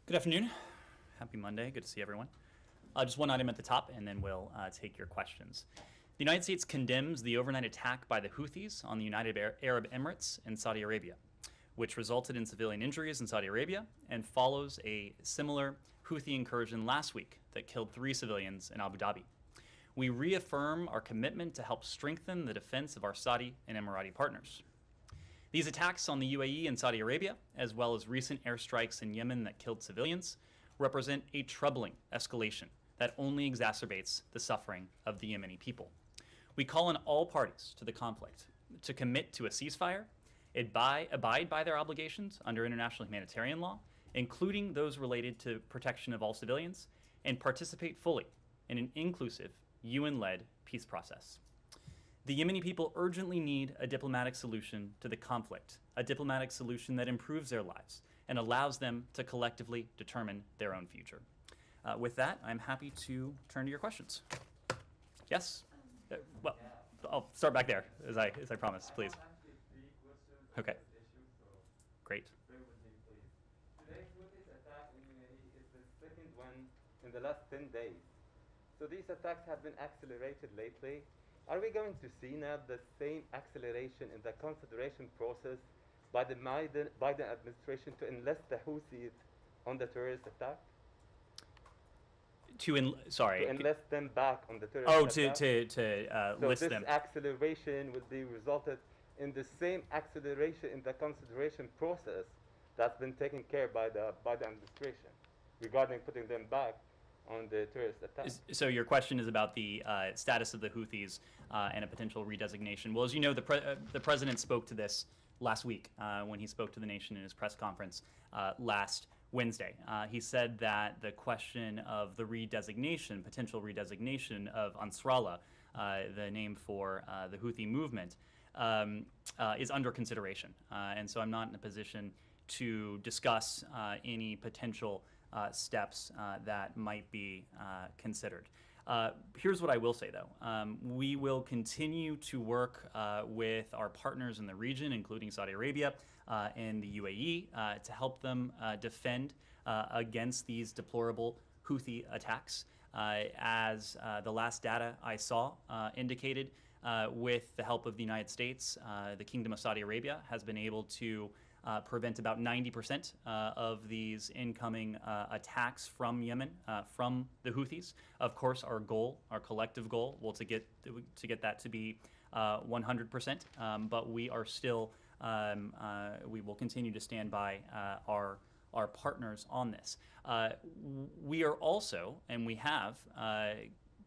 Good afternoon. Happy Monday. Good to see everyone. Just one item at the top, and then we'll take your questions. The United States condemns the overnight attack by the Houthis on the United Arab Emirates and Saudi Arabia, which resulted in civilian injuries in Saudi Arabia and follows a similar Houthi incursion last week that killed 3 civilians in Abu Dhabi. We reaffirm our commitment to help strengthen the defense of our Saudi and Emirati partners. These attacks on the UAE and Saudi Arabia, as well as recent airstrikes in Yemen that killed civilians, represent a troubling escalation that only exacerbates the suffering of the Yemeni people. We call on all parties to the conflict to commit to a ceasefire, abide by their obligations under international humanitarian law, including those related to protection of all civilians, and participate fully in an inclusive, UN-led peace process. The Yemeni people urgently need a diplomatic solution to the conflict, a diplomatic solution that improves their lives and allows them to collectively determine their own future. With that, I'm happy to turn to your questions. Yes? Well, I'll start back there, as I promised, please. Okay. Great. Today's Houthis attack in UAE is the second one in the last 10 days. So these attacks have been accelerated lately. Are we going to see now the same acceleration in the consideration process by the Biden administration to enlist the Houthis on the terrorist attack? To enlist them back on the terrorist attack? So list them. So this acceleration will be resulted in the same acceleration in the consideration process that's been taken care by the Biden administration regarding putting them back on the terrorist attack. So your question is about the status of the Houthis and a potential redesignation. Well, as you know, the president spoke to this last week when he spoke to the nation in his press conference last Wednesday. He said that the question of the redesignation, potential redesignation of Ansarallah, the name for the Houthi movement, is under consideration. And so I'm not in a position to discuss any potential steps that might be considered. Here's what I will say, though. We will continue to work with our partners in the region, including Saudi Arabia and the UAE, to help them defend against these deplorable Houthi attacks. As the last data I saw indicated, with the help of the United States, the Kingdom of Saudi Arabia has been able to prevent about 90% of these incoming attacks from Yemen, from the Houthis. Of course, our goal, our collective goal, will to get that to be 100%. But we are still, we will continue to stand by our partners on this. We are also, and we have,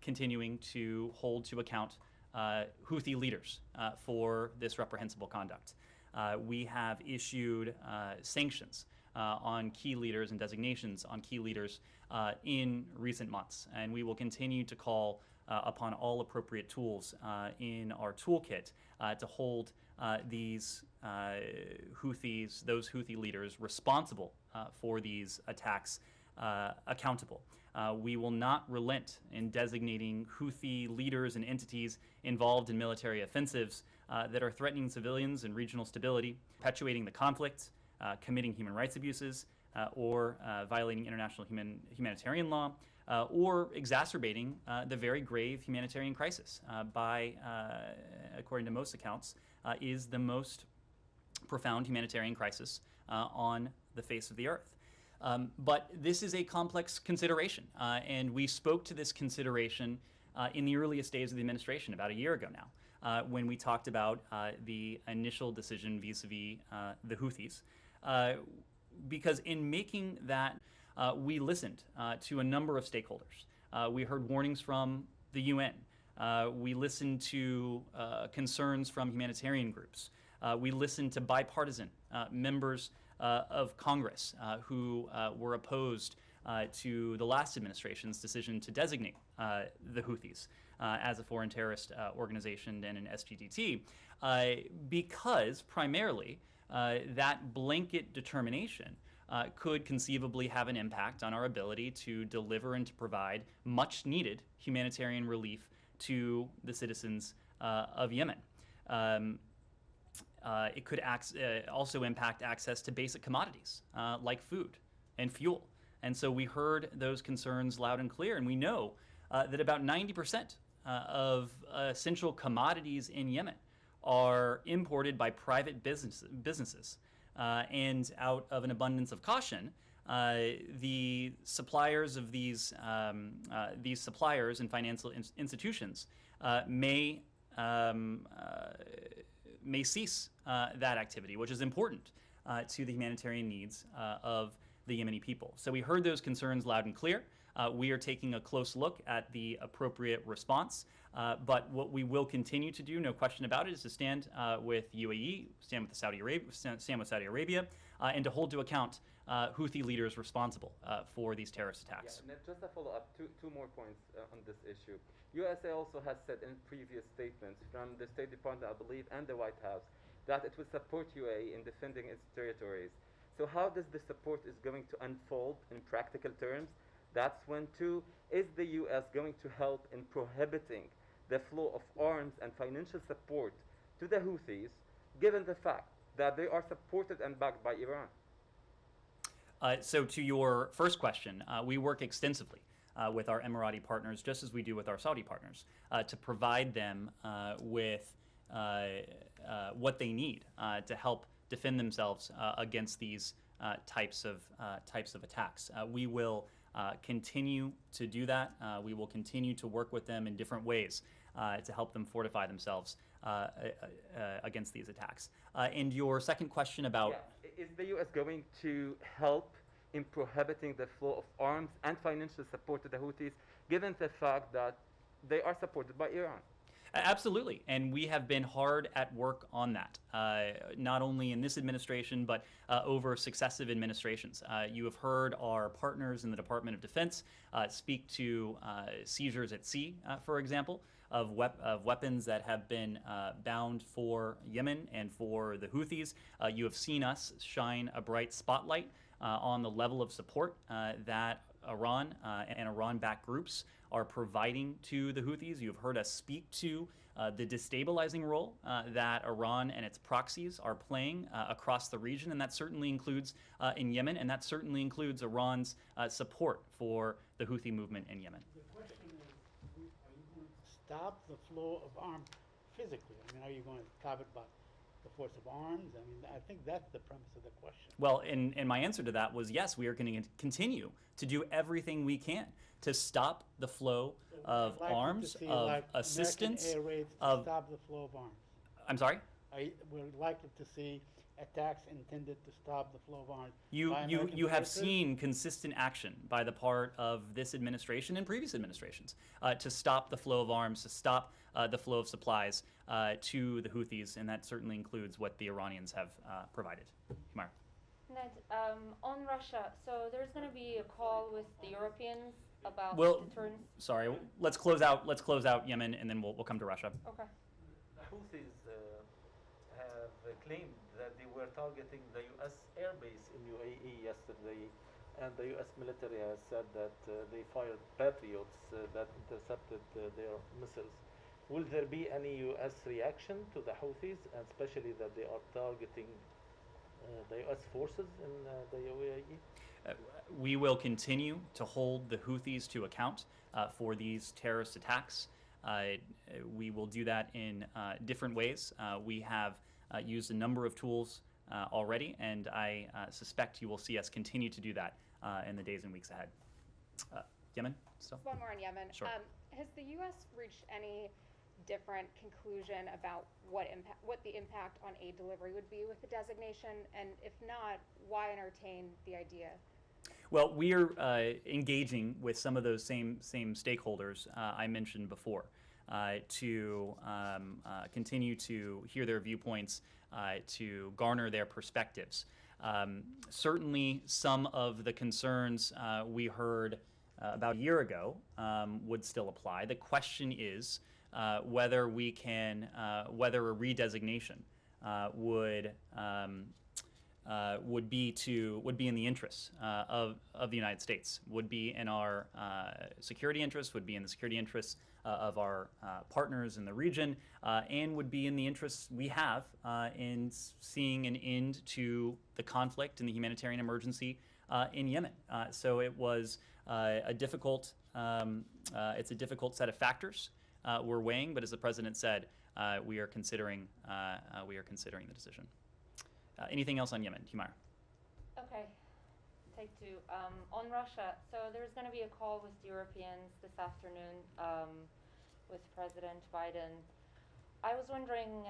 continuing to hold to account Houthi leaders for this reprehensible conduct. We have issued sanctions on key leaders and designations on key leaders in recent months, and we will continue to call upon all appropriate tools in our toolkit to hold these Houthis, those Houthi leaders responsible for these attacks accountable. We will not relent in designating Houthi leaders and entities involved in military offensives that are threatening civilians and regional stability, perpetuating the conflict, committing human rights abuses, or violating international humanitarian law, or exacerbating the very grave humanitarian crisis by, according to most accounts, is the most profound humanitarian crisis on the face of the earth. But this is a complex consideration, and we spoke to this consideration in the earliest days of the administration about a year ago now, when we talked about the initial decision vis-a-vis the Houthis. Because in making that, we listened to a number of stakeholders. We heard warnings from the UN. We listened to concerns from humanitarian groups. We listened to bipartisan members of Congress who were opposed to the last administration's decision to designate the Houthis as a foreign terrorist organization and an SGDT, because primarily that blanket determination could conceivably have an impact on our ability to deliver and to provide much needed humanitarian relief to the citizens of Yemen. It could also impact access to basic commodities like food and fuel And so we heard those concerns loud and clear, and we know that about 90% of essential commodities in Yemen are imported by private businesses. And out of an abundance of caution, the suppliers of these suppliers and financial institutions may cease that activity, which is important to the humanitarian needs of the Yemeni people. So we heard those concerns loud and clear. We are taking a close look at the appropriate response. But what we will continue to do, no question about it, is to stand with UAE, stand with Saudi Arabia, and to hold to account Houthi leaders responsible for these terrorist attacks. Yeah, and just a follow-up, two more points on this issue. USA also has said in previous statements from the State Department, I believe, and the White House, that it will support UAE in defending its territories. So how does the support is going to unfold in practical terms? That's one. Two, is the US going to help in prohibiting the flow of arms and financial support to the Houthis, given the fact that they are supported and backed by Iran? So to your first question, we work extensively with our Emirati partners, just as we do with our Saudi partners, to provide them with what they need to help defend themselves against these types of attacks. We will continue to do that. We will continue to work with them in different ways to help them fortify themselves against these attacks. And your second question about... Yeah. Is the U.S. going to help in prohibiting the flow of arms and financial support to the Houthis, given the fact that they are supported by Iran? Absolutely, and we have been hard at work on that, not only in this administration, but over successive administrations. You have heard our partners in the Department of Defense speak to seizures at sea, for example, of weapons that have been bound for Yemen and for the Houthis. You have seen us shine a bright spotlight on the level of support that Iran and Iran-backed groups are providing to the Houthis. You've heard us speak to the destabilizing role that Iran and its proxies are playing across the region, and that certainly includes in Yemen, and that certainly includes Iran's support for the Houthi movement in Yemen. The question is, are you going to stop the flow of arms physically? I mean, are you going to stop it by the force of arms? I mean, I think that's the premise of the question. Well, and my answer to that was yes, we are going to continue to do everything we can to stop the flow of arms, of assistance, of stop the flow of arms. I'm sorry? We're likely to see attacks intended to stop the flow of arms. You have seen consistent action by the part of this administration and previous administrations to stop the flow of arms, to stop the flow of supplies to the Houthis, and that certainly includes what the Iranians have provided. Himar. Ned, on Russia, so there's going to be a call with the Europeans about deterrence. Sorry, let's close out Yemen, and then we'll come to Russia. Okay. The Houthis have claimed that they were targeting the U.S. airbase in UAE yesterday, and the U.S. military has said that they fired Patriots that intercepted their missiles. Will there be any U.S. reaction to the Houthis, and especially that they are targeting the U.S. forces in the UAE? We will continue to hold the Houthis to account for these terrorist attacks. We will do that in different ways. We have used a number of tools already, and I suspect you will see us continue to do that in the days and weeks ahead. Yemen, still? One more on Yemen. Sure. Has the U.S. reached any different conclusion about what the impact on aid delivery would be with the designation? And if not, why entertain the idea? Well, we are engaging with some of those same stakeholders I mentioned before to continue to hear their viewpoints, to garner their perspectives. Certainly, some of the concerns we heard about a year ago would still apply. The question is whether we can, whether a redesignation would be in the interests of the United States, would be in our security interests, would be in the security interests of our partners in the region, and would be in the interests we have in seeing an end to the conflict and the humanitarian emergency in Yemen. So it was a difficult, it's a difficult set of factors we're weighing, but as the president said, we are considering the decision. Anything else on Yemen, Humayra? Okay, take two. On Russia, so there's going to be a call with Europeans this afternoon with President Biden. I was wondering,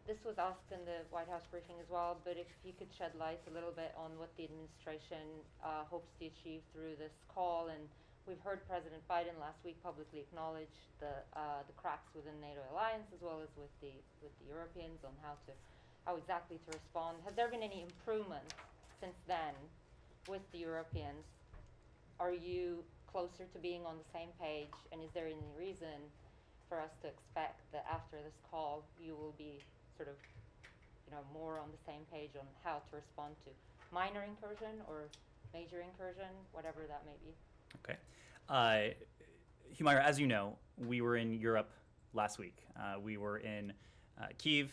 this was asked in the White House briefing as well, but if you could shed light a little bit on what the administration hopes to achieve through this call. And we've heard President Biden last week publicly acknowledge the cracks within NATO alliance as well as with the Europeans on how exactly to respond. Has there been any improvement since then with the Europeans? Are you closer to being on the same page, and is there any reason for us to expect that after this call you will be sort of, more on the same page on how to respond to minor incursion or major incursion, whatever that may be? Okay. Humayra, as you know, we were in Europe last week. We were in Kyiv.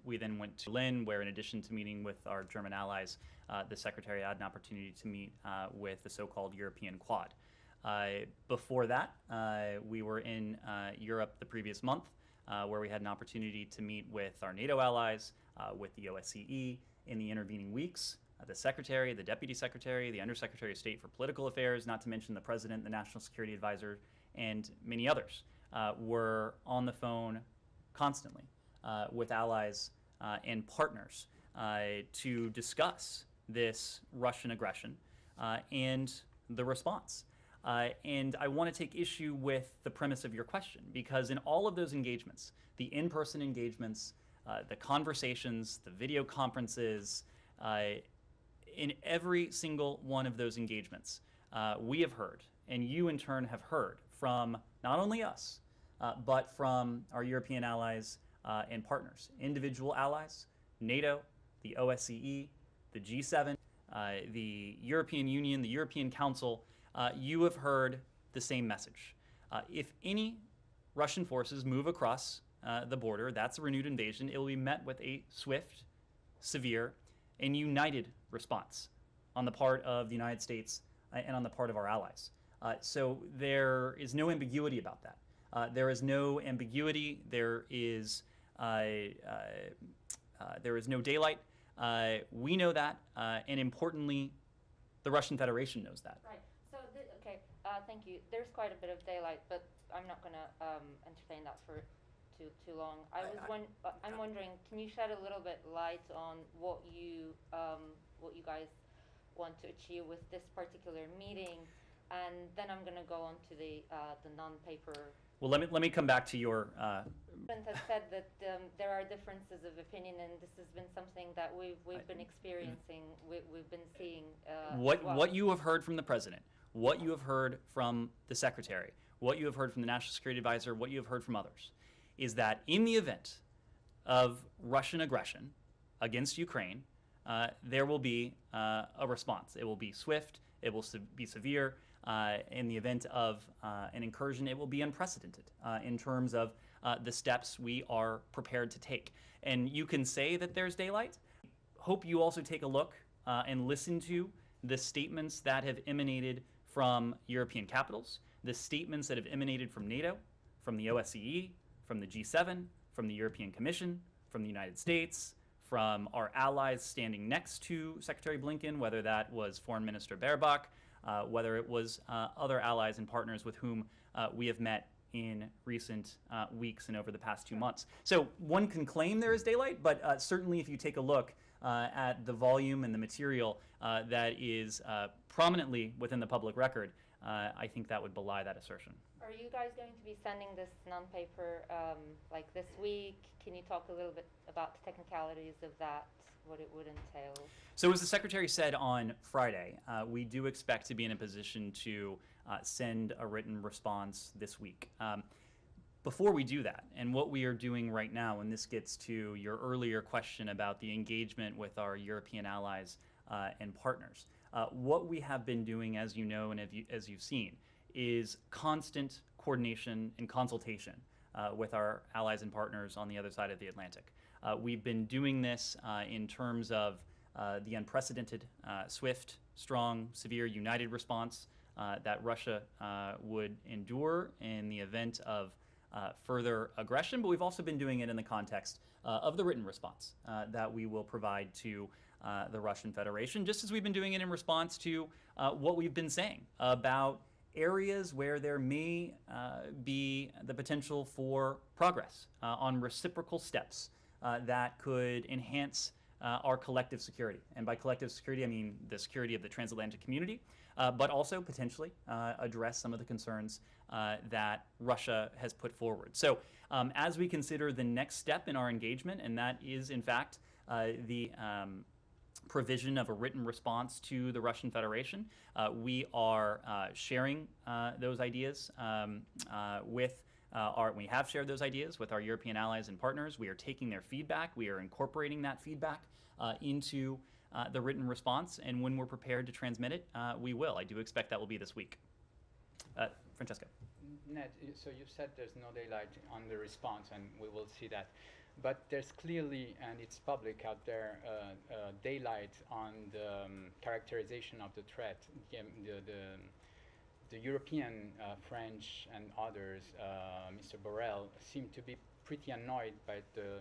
We then went to Berlin, where in addition to meeting with our German allies, the Secretary had an opportunity to meet with the so-called European Quad. Before that, we were in Europe the previous month, where we had an opportunity to meet with our NATO allies, with the OSCE. In the intervening weeks, the Secretary, the Deputy Secretary, the Undersecretary of State for Political Affairs, not to mention the President, the National Security Advisor, and many others were on the phone constantly with allies and partners to discuss this Russian aggression and the response. And I want to take issue with the premise of your question, because in all of those engagements, the in-person engagements, the conversations, the video conferences, in every single one of those engagements, we have heard, and you in turn have heard from not only us, but from our European allies and partners, individual allies, NATO, the OSCE, the G7, the European Union, the European Council. You have heard the same message. If any Russian forces move across the border, that's a renewed invasion. It will be met with a swift, severe, and united response on the part of the United States and on the part of our allies. So there is no ambiguity about that. There is no ambiguity. There is no daylight. We know that, and importantly, the Russian Federation knows that. Right. So, okay, thank you. There's quite a bit of daylight, but I'm not going to entertain that for too long. I'm wondering, can you shed a little bit light on what you guys want to achieve with this particular meeting, and then I'm going to go on to the non-paper. Well, let me come back to your. President has said that there are differences of opinion, and this has been something that we've been experiencing. We've been seeing. What you have heard from the president, what you have heard from the secretary, what you have heard from the National Security Advisor, what you have heard from others, is that in the event of Russian aggression against Ukraine, there will be a response. It will be swift. It will be severe. In the event of an incursion, it will be unprecedented in terms of the steps we are prepared to take. And you can say that there's daylight. Hope you also take a look and listen to the statements that have emanated from European capitals, the statements that have emanated from NATO, from the OSCE, from the G7, from the European Commission, from the United States, from our allies standing next to Secretary Blinken, whether that was Foreign Minister Baerbock, whether it was other allies and partners with whom we have met in recent weeks and over the past 2 months. So one can claim there is daylight, but certainly if you take a look at the volume and the material that is prominently within the public record, I think that would belie that assertion. Are you guys going to be sending this non-paper like this week? Can you talk a little bit about the technicalities of that, what it would entail? So as the Secretary said on Friday, we do expect to be in a position to send a written response this week. Before we do that, and what we are doing right now, and this gets to your earlier question about the engagement with our European allies and partners, what we have been doing, as you know and as you've seen, is constant coordination and consultation with our allies and partners on the other side of the Atlantic. We've been doing this in terms of the unprecedented, swift, strong, severe, united response that Russia would endure in the event of further aggression, but we've also been doing it in the context of the written response that we will provide to the Russian Federation, just as we've been doing it in response to what we've been saying about areas where there may be the potential for progress on reciprocal steps that could enhance our collective security. And by collective security, I mean the security of the transatlantic community, but also potentially address some of the concerns that Russia has put forward. So as we consider the next step in our engagement, and that is in fact the provision of a written response to the Russian Federation, we are sharing those ideas we have shared those ideas with our European allies and partners. We are taking their feedback. We are incorporating that feedback into the written response, and when we're prepared to transmit it, we will. I do expect that will be this week. Francesco. Ned, so you said there's no daylight on the response, and we will see that. But there's clearly, and it's public out there, daylight on the characterization of the threat. The European, French, and others, Mr. Borrell, seem to be pretty annoyed by the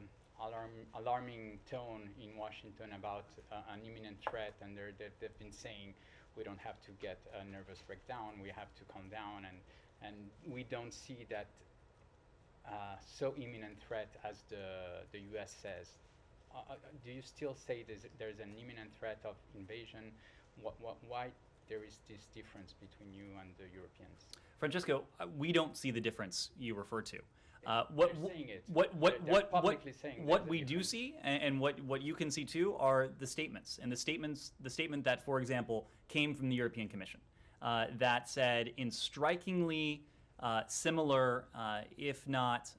alarming tone in Washington about an imminent threat, and they've been saying we don't have to get a nervous breakdown, we have to calm down, and we don't see that so imminent threat as the U.S. says. Do you still say there's an imminent threat of invasion? Why there is this difference between you and the Europeans? Francesco, we don't see the difference you refer to. What we do see, and what you can see too, are the statements. And the statement that, for example, came from the European Commission that said in strikingly similar, if not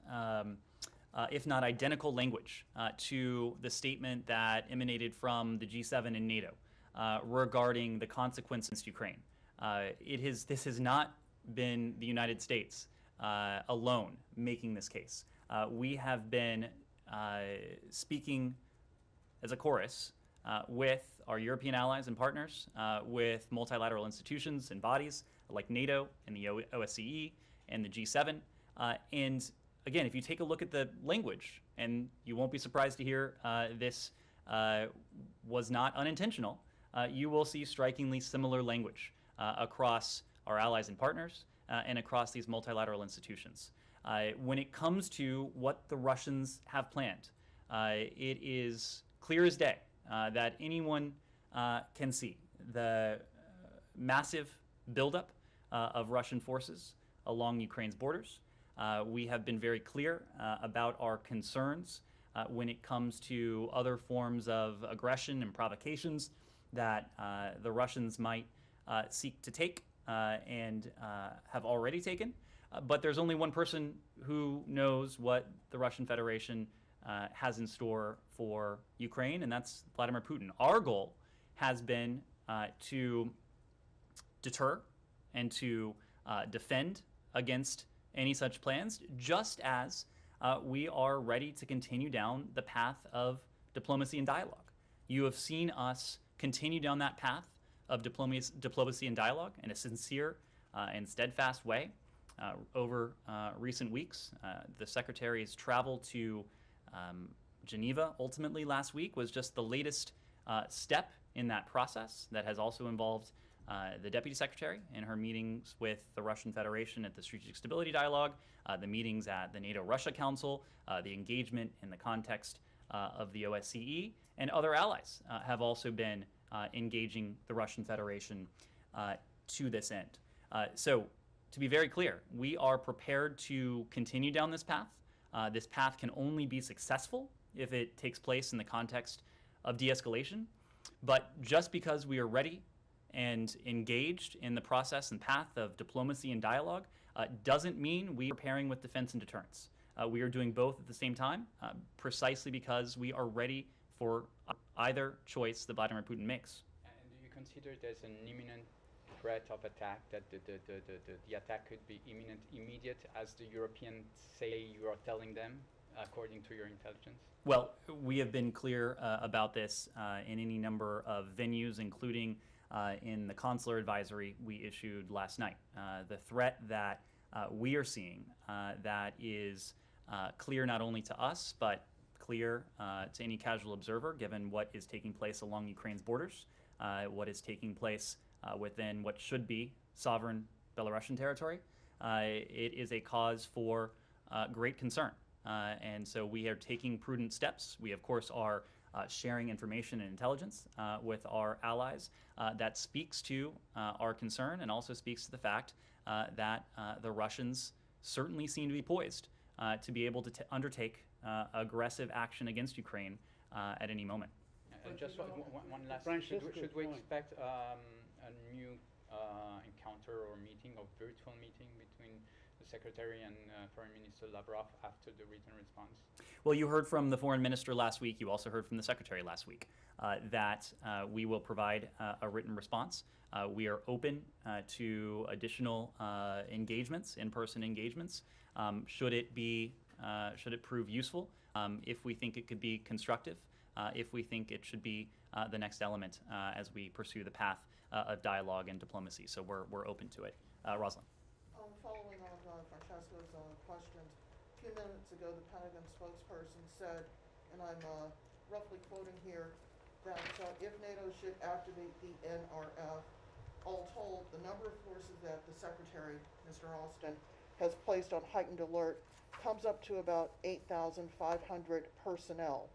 identical language to the statement that emanated from the G7 and NATO regarding the consequences to Ukraine. This has not been the United States alone making this case. We have been speaking as a chorus with our European allies and partners, with multilateral institutions and bodies like NATO and the OSCE and the G7. And again, if you take a look at the language, and you won't be surprised to hear this was not unintentional, you will see strikingly similar language across our allies and partners and across these multilateral institutions. When it comes to what the Russians have planned, it is clear as day that anyone can see the massive buildup of Russian forces along Ukraine's borders. We have been very clear about our concerns when it comes to other forms of aggression and provocations that the Russians might seek to take and have already taken. But there's only one person who knows what the Russian Federation has in store for Ukraine, and that's Vladimir Putin. Our goal has been to deter and to defend against any such plans, just as we are ready to continue down the path of diplomacy and dialogue. You have seen us continue down that path of diplomacy and dialogue in a sincere and steadfast way over recent weeks. The Secretary's travel to Geneva ultimately last week was just the latest step in that process that has also involved the Deputy Secretary in her meetings with the Russian Federation at the Strategic Stability Dialogue, the meetings at the NATO-Russia Council, the engagement in the context of the OSCE, and other allies have also been engaging the Russian Federation to this end. So, to be very clear, we are prepared to continue down this path. This path can only be successful if it takes place in the context of de-escalation. But just because we are ready and engaged in the process and path of diplomacy and dialogue doesn't mean we are preparing with defense and deterrence. We are doing both at the same time, precisely because we are ready for either choice that Vladimir Putin makes. And do you consider there's an imminent threat of attack, that the attack could be imminent, immediate, as the Europeans say you are telling them, according to your intelligence? Well, we have been clear about this in any number of venues, including in the consular advisory we issued last night. The threat that we are seeing that is clear not only to us, but clear to any casual observer, given what is taking place along Ukraine's borders, what is taking place within what should be sovereign Belarusian territory. It is a cause for great concern. And so we are taking prudent steps. We, of course, are sharing information and intelligence with our allies. That speaks to our concern and also speaks to the fact that the Russians certainly seem to be poised to be able to undertake aggressive action against Ukraine at any moment. Just one last. Francisco's Should we point. expect a new encounter or meeting or virtual meeting between the Secretary and Foreign Minister Lavrov after the written response? Well, you heard from the Foreign Minister last week. You also heard from the Secretary last week that we will provide a written response. We are open to additional engagements, in-person engagements, should it prove useful, if we think it could be constructive, if we think it should be the next element as we pursue the path of dialogue and diplomacy. So we're open to it. Rosalind. Following on Francesco's questions, a few minutes ago the Pentagon spokesperson said, and I'm roughly quoting here, that if NATO should activate the NRF, all told, the number of forces that the Secretary, Mr. Austin, has placed on heightened alert comes up to about 8,500 personnel.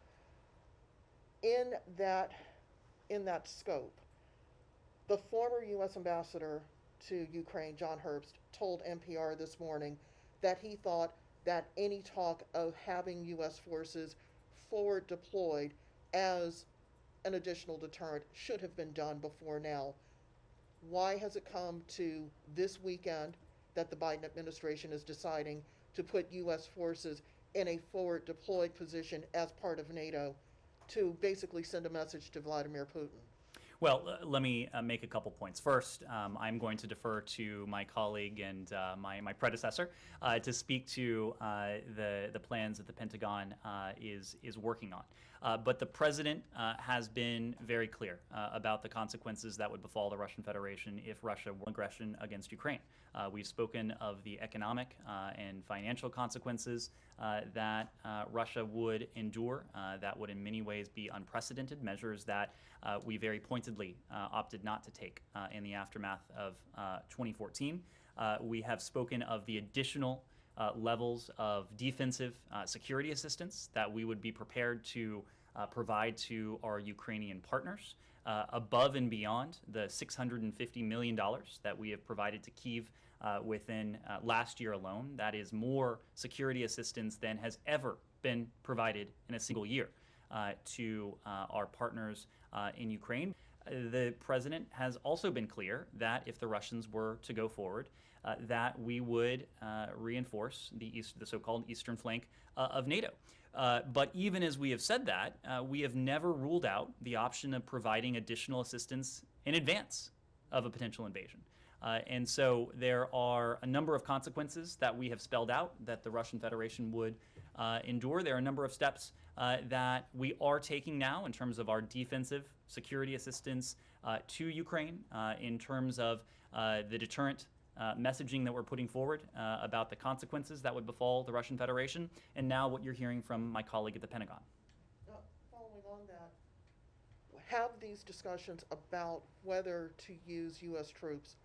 In that scope, the former U.S. ambassador to Ukraine, John Herbst, told NPR this morning that he thought that any talk of having U.S. forces forward deployed as an additional deterrent should have been done before now. Why has it come to this weekend that the Biden administration is deciding to put U.S. forces in a forward deployed position as part of NATO to basically send a message to Vladimir Putin? Well, let me make a couple points. First, I'm going to defer to my colleague and my predecessor to speak to the plans that the Pentagon is working on. But the president has been very clear about the consequences that would befall the Russian Federation if Russia were aggression against Ukraine. We've spoken of the economic and financial consequences that Russia would endure. That would in many ways be unprecedented, measures that we very pointedly opted not to take in the aftermath of 2014. We have spoken of the additional levels of defensive security assistance that we would be prepared to provide to our Ukrainian partners, above and beyond the $650 million that we have provided to Kyiv within last year alone. That is more security assistance than has ever been provided in a single year to our partners in Ukraine. The president has also been clear that if the Russians were to go forward, that we would reinforce the so-called eastern flank of NATO. But even as we have said that, we have never ruled out the option of providing additional assistance in advance of a potential invasion. And so there are a number of consequences that we have spelled out that the Russian Federation would endure. There are a number of steps that we are taking now in terms of our defensive security assistance to Ukraine, in terms of the deterrent messaging that we're putting forward about the consequences that would befall the Russian Federation, and now what you're hearing from my colleague at the Pentagon. Following on that, have these discussions about whether to use U.S. troops,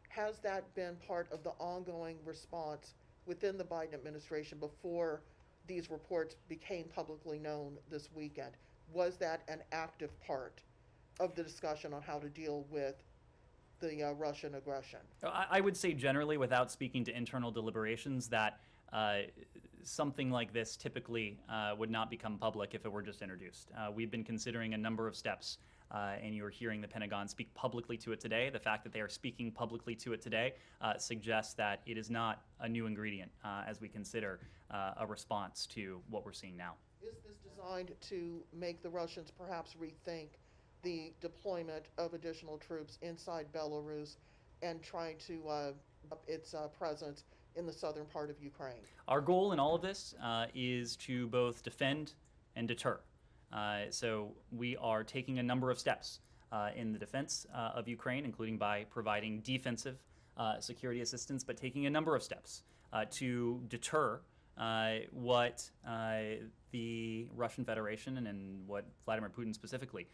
has that been part of the ongoing response within the Biden administration before these reports became publicly known this weekend? Was that an active part of the discussion on how to deal with the Russian aggression? I would say generally, without speaking to internal deliberations, that something like this typically would not become public if it were just introduced. We've been considering a number of steps, and you're hearing the Pentagon speak publicly to it today. The fact that they are speaking publicly to it today suggests that it is not a new ingredient as we consider a response to what we're seeing now. Is this designed to make the Russians perhaps rethink the deployment of additional troops inside Belarus and trying to up its presence in the southern part of Ukraine? Our goal in all of this is to both defend and deter. So we are taking a number of steps in the defense of Ukraine, including by providing defensive security assistance, but taking a number of steps to deter what the Russian Federation and what Vladimir Putin specifically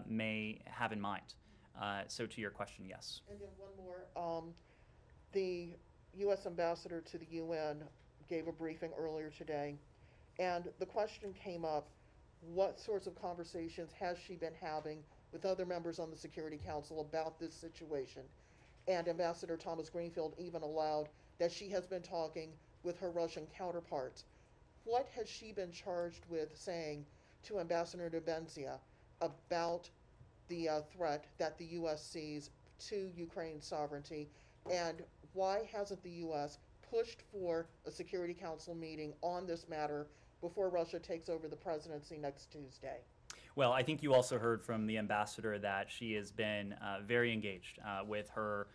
may have in mind. So to your question, yes. And then one more. The U.S. ambassador to the UN gave a briefing earlier today, and the question came up, what sorts of conversations has she been having with other members on the Security Council about this situation? And Ambassador Thomas Greenfield even allowed that she has been talking with her Russian counterparts. What has she been charged with saying to Ambassador Nebenzia about the threat that the U.S. sees to Ukraine's sovereignty, and why hasn't the U.S. pushed for a Security Council meeting on this matter before Russia takes over the presidency next Tuesday? Well, I think you also heard from the ambassador that she has been very engaged with her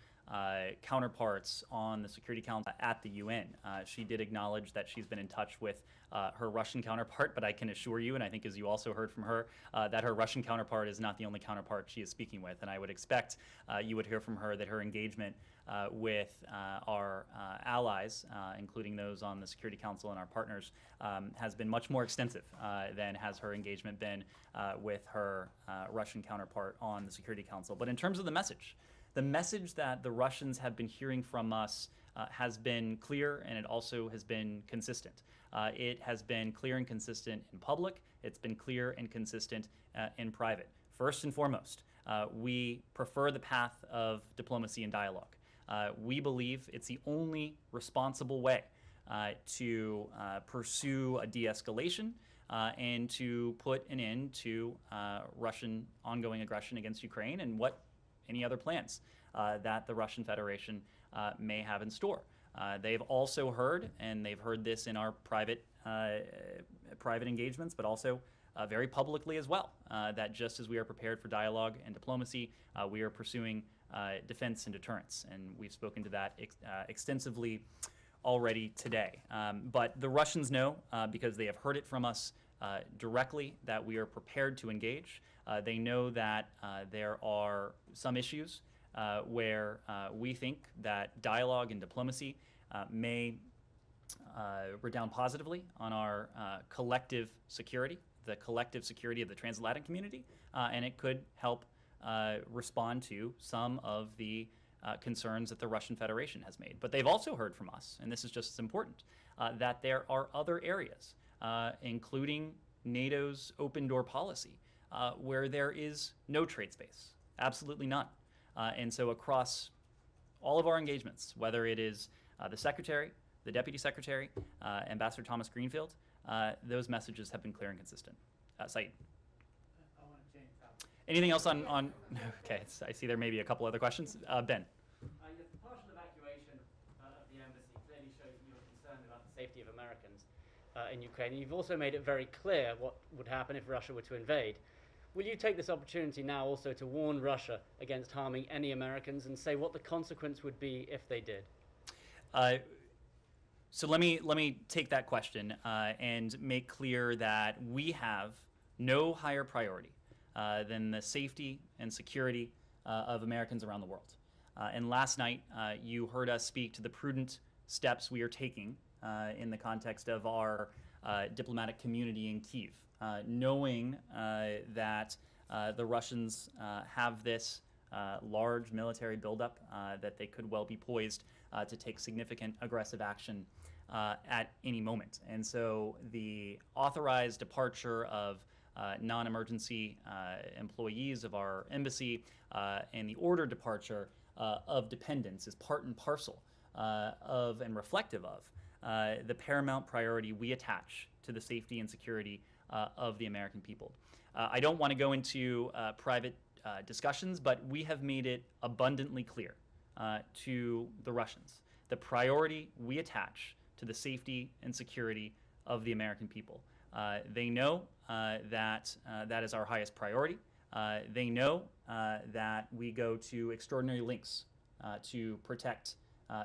counterparts on the Security Council at the UN. She did acknowledge that she's been in touch with her Russian counterpart, but I can assure you, and I think as you also heard from her, that her Russian counterpart is not the only counterpart she is speaking with. And I would expect you would hear from her that her engagement with our allies, including those on the Security Council and our partners, has been much more extensive than has her engagement been with her Russian counterpart on the Security Council. But in terms of the message that the Russians have been hearing from us has been clear, and it also has been consistent. It has been clear and consistent in public. It's been clear and consistent in private. First and foremost, we prefer the path of diplomacy and dialogue. We believe it's the only responsible way to pursue a de-escalation and to put an end to Russian ongoing aggression against Ukraine and what any other plans that the Russian Federation may have in store. They've also heard, and they've heard this in our private engagements, but also very publicly as well, that just as we are prepared for dialogue and diplomacy, we are pursuing defense and deterrence. And we've spoken to that extensively already today. But the Russians know, because they have heard it from us directly, that we are prepared to engage. They know that there are some issues where we think that dialogue and diplomacy may redound positively on our collective security, the collective security of the transatlantic community, and it could help respond to some of the concerns that the Russian Federation has made. But they've also heard from us, and this is just as important, that there are other areas, including NATO's open door policy, where there is no trade space, absolutely none. And so across all of our engagements, whether it is the Secretary, the Deputy Secretary, Ambassador Thomas Greenfield, those messages have been clear and consistent. Saeed. I want to change topic. Anything else on okay, I see there may be a couple other questions. Ben. Yes, the partial evacuation of the embassy clearly shows that you are concerned about the safety of Americans in Ukraine. And you've also made it very clear what would happen if Russia were to invade. Will you take this opportunity now also to warn Russia against harming any Americans and say what the consequence would be if they did? So let me take that question and make clear that we have no higher priority than the safety and security of Americans around the world. And last night, you heard us speak to the prudent steps we are taking in the context of our diplomatic community in Kyiv, knowing that the Russians have this large military buildup, that they could well be poised to take significant aggressive action at any moment. And so the authorized departure of non-emergency employees of our embassy and the ordered departure of dependents is part and parcel of and reflective of the paramount priority we attach to the safety and security of the American people. I don't want to go into private discussions, but we have made it abundantly clear to the Russians the priority we attach to the safety and security of the American people. They know that that is our highest priority. They know that we go to extraordinary lengths to protect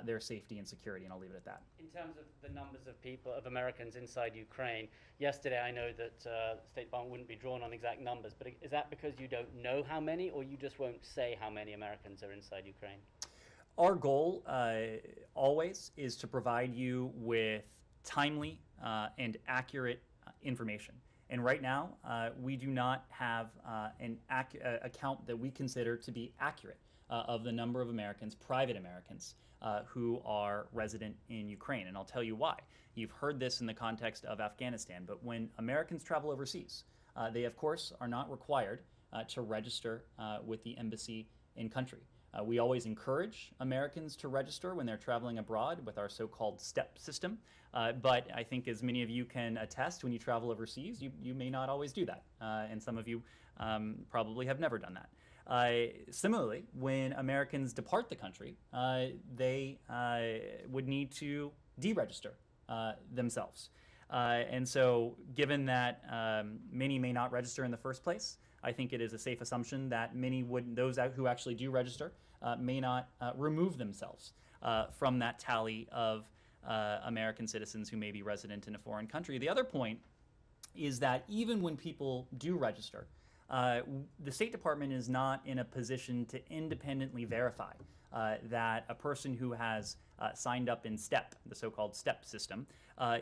their safety and security, and I'll leave it at that. In terms of the numbers of people, of Americans inside Ukraine, yesterday I know that the State Department wouldn't be drawn on exact numbers, but is that because you don't know how many, or you just won't say how many Americans are inside Ukraine? Our goal always is to provide you with timely and accurate information. And right now, we do not have an account that we consider to be accurate of the number of Americans, private Americans, who are resident in Ukraine. And I'll tell you why. You've heard this in the context of Afghanistan, but when Americans travel overseas, they of course are not required to register with the embassy in country. We always encourage Americans to register when they're traveling abroad with our so-called STEP system, but I think as many of you can attest, when you travel overseas, you may not always do that, and some of you probably have never done that. Similarly, when Americans depart the country, they would need to deregister themselves. And so given that many may not register in the first place, I think it is a safe assumption that many would, those who actually do register, may not remove themselves from that tally of American citizens who may be resident in a foreign country. The other point is that even when people do register, the State Department is not in a position to independently verify that a person who has signed up in STEP, the so-called STEP system,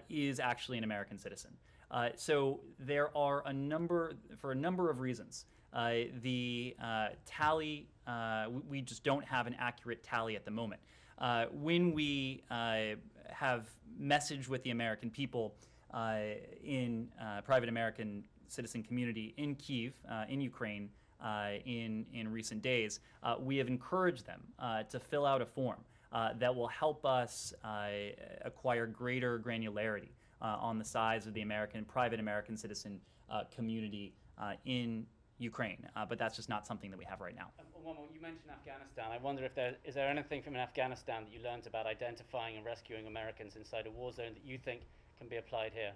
is actually an American citizen. So there are for a number of reasons, the tally, we just don't have an accurate tally at the moment. When we have messaged with the American people in private American citizen community in Kyiv, in Ukraine, in recent days, we have encouraged them to fill out a form that will help us acquire greater granularity on the size of the private American citizen community in Ukraine, but that's just not something that we have right now. One more, you mentioned Afghanistan. I wonder if is there anything from Afghanistan that you learned about identifying and rescuing Americans inside a war zone that you think can be applied here?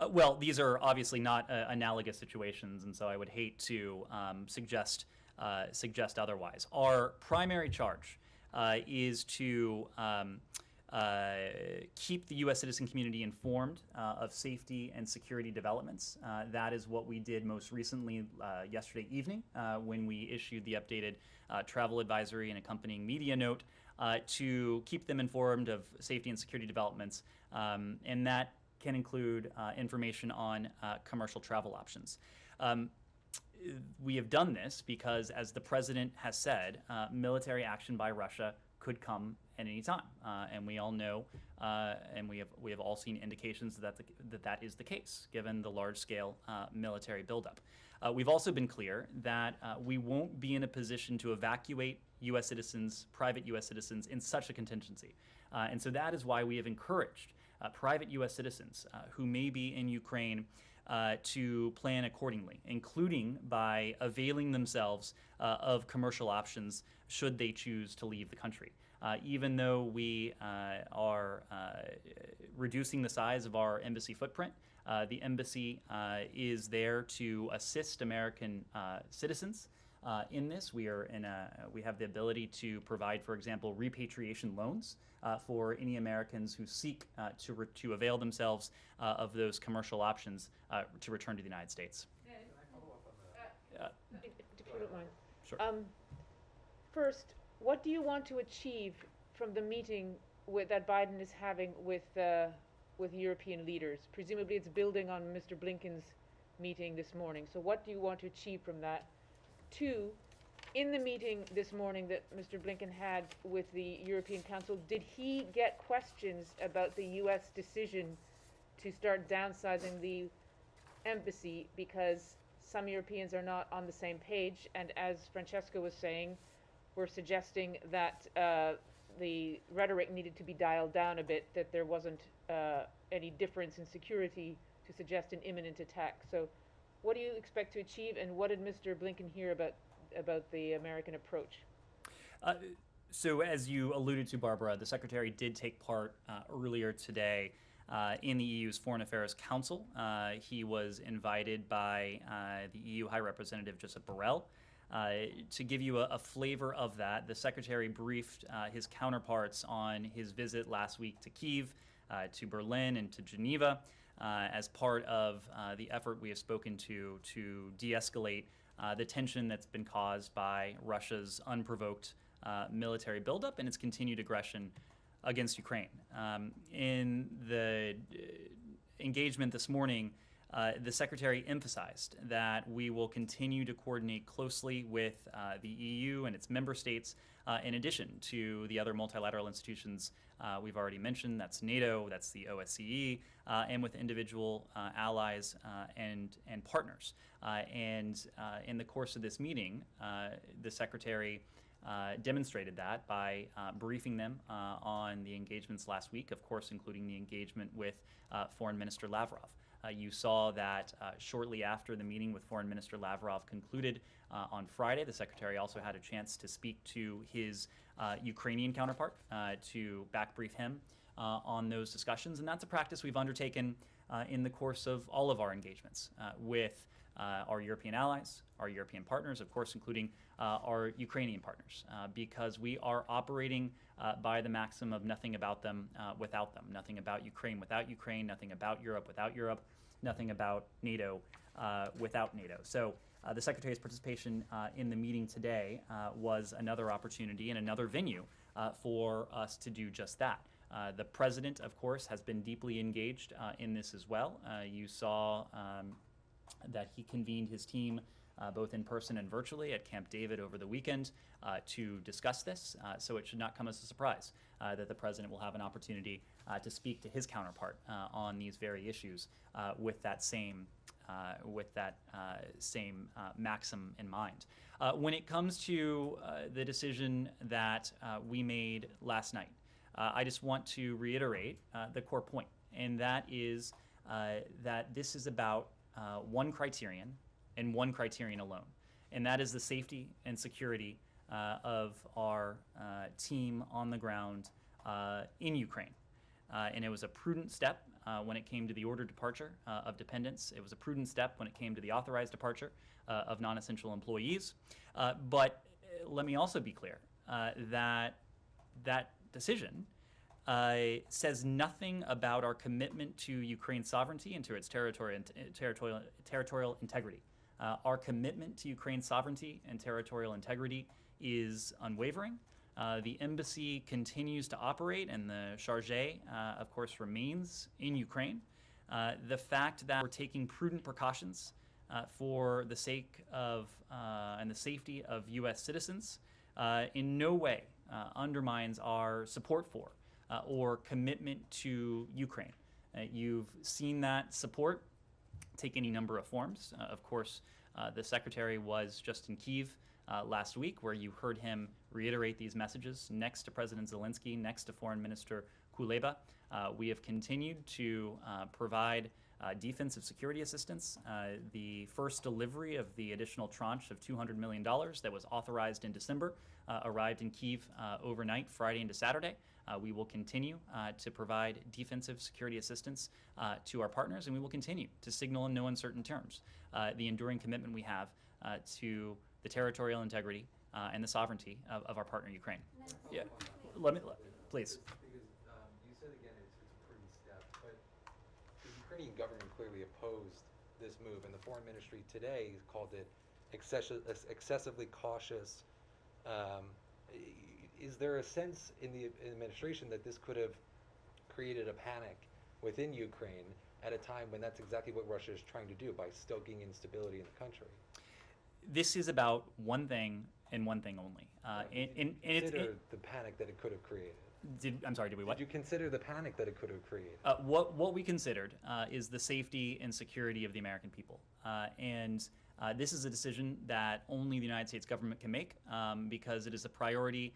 Well, these are obviously not analogous situations, and so I would hate to suggest otherwise. Our primary charge is to keep the U.S. citizen community informed of safety and security developments. That is what we did most recently yesterday evening when we issued the updated travel advisory and accompanying media note to keep them informed of safety and security developments, and that can include information on commercial travel options. We have done this because, as the president has said, military action by Russia could come at any time, and we all know, and we have all seen indications that that is the case, given the large-scale military buildup. We've also been clear that we won't be in a position to evacuate U.S. citizens, private U.S. citizens, in such a contingency, and so that is why we have encouraged private U.S. citizens who may be in Ukraine to plan accordingly, including by availing themselves of commercial options should they choose to leave the country. Even though we are reducing the size of our embassy footprint, the embassy is there to assist American citizens in this. We have the ability to provide, for example, repatriation loans for any Americans who seek to avail themselves of those commercial options to return to the United States. If you don't mind. Sure. First, what do you want to achieve from the meeting that Biden is having with European leaders? Presumably it's building on Mr. Blinken's meeting this morning. So what do you want to achieve from that? Two, in the meeting this morning that Mr. Blinken had with the European Council, did he get questions about the U.S. decision to start downsizing the embassy because some Europeans are not on the same page? And as Francesca was saying, we're suggesting that the rhetoric needed to be dialed down a bit, that there wasn't any difference in security to suggest an imminent attack. So what do you expect to achieve, and what did Mr. Blinken hear about the American approach? So as you alluded to, Barbara, the Secretary did take part earlier today in the EU's Foreign Affairs Council. He was invited by the EU High Representative Josep Borrell To give you a flavor of that, the Secretary briefed his counterparts on his visit last week to Kyiv, to Berlin, and to Geneva as part of the effort we have spoken to de-escalate the tension that's been caused by Russia's unprovoked military buildup and its continued aggression against Ukraine. In the engagement this morning, the Secretary emphasized that we will continue to coordinate closely with the EU and its member states, in addition to the other multilateral institutions we've already mentioned. That's NATO, that's the OSCE, and with individual allies and partners. And in the course of this meeting, the Secretary demonstrated that by briefing them on the engagements last week, of course, including the engagement with Foreign Minister Lavrov. You saw that shortly after the meeting with Foreign Minister Lavrov concluded on Friday, the Secretary also had a chance to speak to his Ukrainian counterpart to back brief him on those discussions. And that's a practice we've undertaken in the course of all of our engagements with our European allies, our European partners, of course, including our Ukrainian partners, because we are operating by the maxim of nothing about them without them, nothing about Ukraine without Ukraine, nothing about Europe without Europe, nothing about NATO without NATO. So the Secretary's participation in the meeting today was another opportunity and another venue for us to do just that. The President, of course, has been deeply engaged in this as well. You saw that he convened his team both in person and virtually at Camp David over the weekend to discuss this. So it should not come as a surprise that the President will have an opportunity to speak to his counterpart on these very issues with that same maxim in mind. When it comes to the decision that we made last night, I just want to reiterate the core point, and that is that this is about one criterion and one criterion alone, and that is the safety and security of our team on the ground in Ukraine. And it was a prudent step when it came to the ordered departure of dependents. It was a prudent step when it came to the authorized departure of non-essential employees. But let me also be clear that that decision says nothing about our commitment to Ukraine's sovereignty and to its territorial integrity. Our commitment to Ukraine's sovereignty and territorial integrity is unwavering. The embassy continues to operate, and the chargé, of course, remains in Ukraine. The fact that we're taking prudent precautions for the sake of and the safety of U.S. citizens in no way undermines our support for or commitment to Ukraine. You've seen that support take any number of forms. Of course, the Secretary was just in Kyiv last week, where you heard him reiterate these messages next to President Zelensky, next to Foreign Minister Kuleba. We have continued to provide defensive security assistance. The first delivery of the additional tranche of $200 million that was authorized in December arrived in Kyiv overnight, Friday into Saturday. We will continue to provide defensive security assistance to our partners, and we will continue to signal in no uncertain terms the enduring commitment we have to the territorial integrity and the sovereignty of our partner, Ukraine. Yeah, please. Because you said again it's a prudent step, but the Ukrainian government clearly opposed this move, and the foreign ministry today called it excessively cautious. Is there a sense in the administration that this could have created a panic within Ukraine at a time when that's exactly what Russia is trying to do by stoking instability in the country? This is about one thing and one thing only. Consider the panic that it could have created. I'm sorry, did we what? Did you consider the panic that it could have created? What we considered is the safety and security of the American people. And this is a decision that only the United States government can make because it is a priority